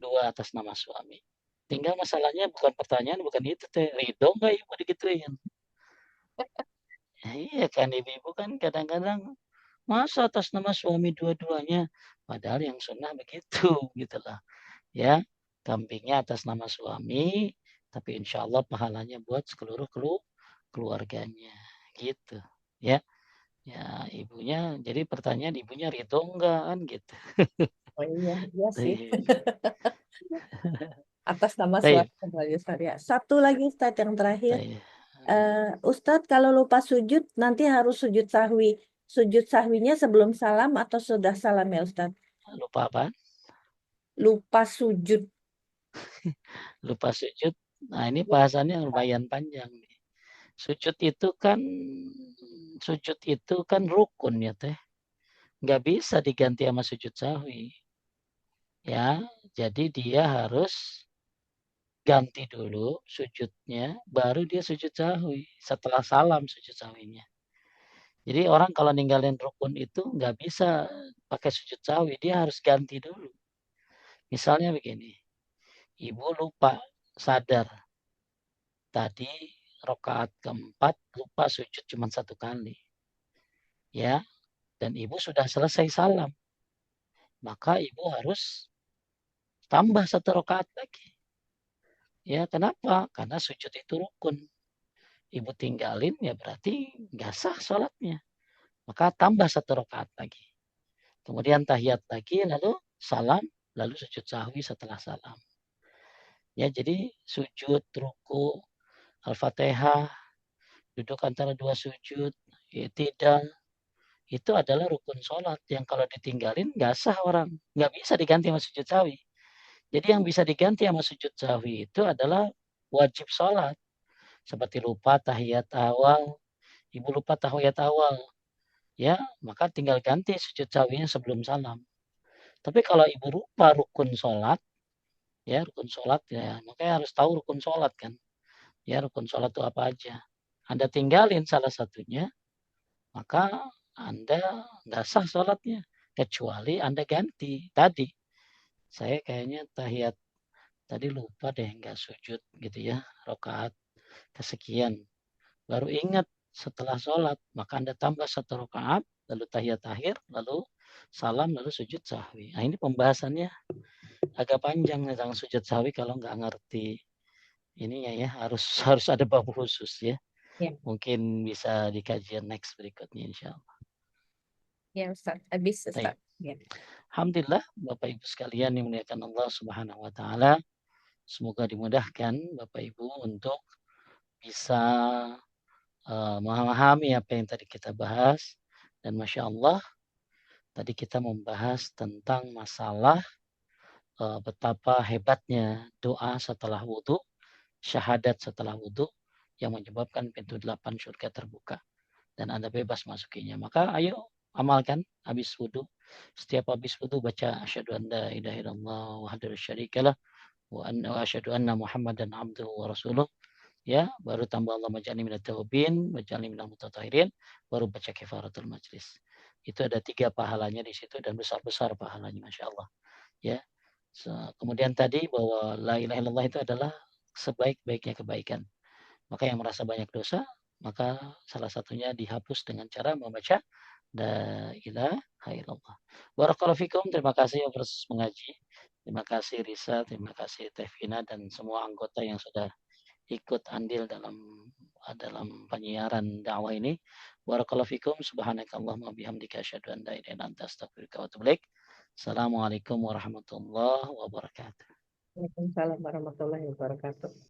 dua atas nama suami. Tinggal masalahnya bukan pertanyaan, bukan itu teh. Ridho nggak ibu digituin? Ya, iya kan ibu-ibu kan kadang-kadang masa atas nama suami dua-duanya. Padahal yang sunnah begitu gitu lah. Ya, kambingnya atas nama suami, tapi insya Allah pahalanya buat seluruh keluarganya. Gitu. Ya, ya ibunya. Jadi pertanyaan ibunya ridho enggak kan gitu. Oh iya, iya sih. Baik, Atas nama baik, suami kembali Ustaz ya. Satu lagi Ustadz yang terakhir. baik. Ustadz, kalau lupa sujud, nanti harus sujud sahwi. Sujud sahwinya sebelum salam atau sudah salam ya Ustadz? Lupa apa? Lupa sujud. Lupa sujud. Nah, ini bahasannya lumayan panjang nih. Sujud itu kan rukun ya teh. Nggak bisa diganti sama sujud sahwi. Ya, jadi dia harus ganti dulu sujudnya, baru dia sujud sahwi. Setelah salam sujud sahwinya. Jadi orang kalau ninggalin rukun itu nggak bisa pakai sujud sahwi, dia harus ganti dulu. Misalnya begini, ibu lupa sadar tadi rokaat keempat lupa sujud cuma satu kali, ya, dan ibu sudah selesai salam, maka ibu harus tambah satu rokaat lagi. Ya, kenapa? Karena sujud itu rukun. Ibu tinggalin ya berarti nggak sah sholatnya. Maka tambah satu rokaat lagi. Kemudian tahiyat lagi, lalu salam, lalu sujud sahwi setelah salam. Ya, jadi sujud, ruku, al-fatihah, duduk antara dua sujud, tidak, itu adalah rukun sholat yang kalau ditinggalin nggak sah orang. Nggak bisa diganti sama sujud sahwi. Jadi yang bisa diganti sama sujud sahwi itu adalah wajib sholat. Seperti lupa tahiyat awal, ibu lupa tahiyat awal, ya maka tinggal ganti sujud sahwinya sebelum salam. Tapi kalau ibu lupa rukun sholat, ya rukun sholat ya makanya harus tahu rukun sholat kan. Ya rukun sholat itu apa aja. Anda tinggalin salah satunya, maka Anda nggak sah sholatnya. Kecuali Anda ganti. Tadi, saya kayaknya tahiyat tadi lupa deh nggak sujud gitu ya. Rokaat kesekian. Baru ingat setelah sholat, maka Anda tambah satu rokaat, lalu tahiyat akhir, lalu salam, lalu sujud sahwi. Nah ini pembahasannya agak panjang tentang sujud sahwi kalau nggak ngerti ini ya harus harus ada bab khusus ya. Ya, Mungkin bisa dikaji next berikutnya insya Allah. ya Ustadz. Habis Baik. Ustadz. Ya. Alhamdulillah Bapak Ibu sekalian yang dimuliakan Allah Subhanahu wa taala. Semoga dimudahkan Bapak Ibu untuk bisa memahami apa yang tadi kita bahas dan Masya Allah tadi kita membahas tentang masalah betapa hebatnya doa setelah wudhu, syahadat setelah wudhu yang menyebabkan pintu 8 surga terbuka dan Anda bebas masukinya. Maka ayo amalkan habis wudhu. Setiap habis wudhu baca asyhadu an la ilaha illallah wahdahu syarikalah wa asyhadu anna Muhammadan abduhu wa rasuluh. Ya, baru tambah Allah maj'alni minat tawabin, maj'alni minal mutatahhirin, baru baca kifaratul majlis. Itu ada 3 pahalanya di situ dan besar-besar pahalanya Masya Allah. Ya. Kemudian tadi bahwa la ilaha illallah itu adalah sebaik-baiknya kebaikan. Maka yang merasa banyak dosa, maka salah satunya dihapus dengan cara membaca la ilaha illallah. Barakallahu fikum, terima kasih yang proses mengaji. Terima kasih Risa, terima kasih Tevina dan semua anggota yang sudah ikut andil dalam dalam penyiaran dakwah ini. Barakallahu fikum, subhanakallahumma bihamdika asyhadu an la ilaha illa anta astaghfiruka wa atubu ilaik. Assalamualaikum warahmatullahi wabarakatuh. Waalaikumsalam warahmatullahi wabarakatuh.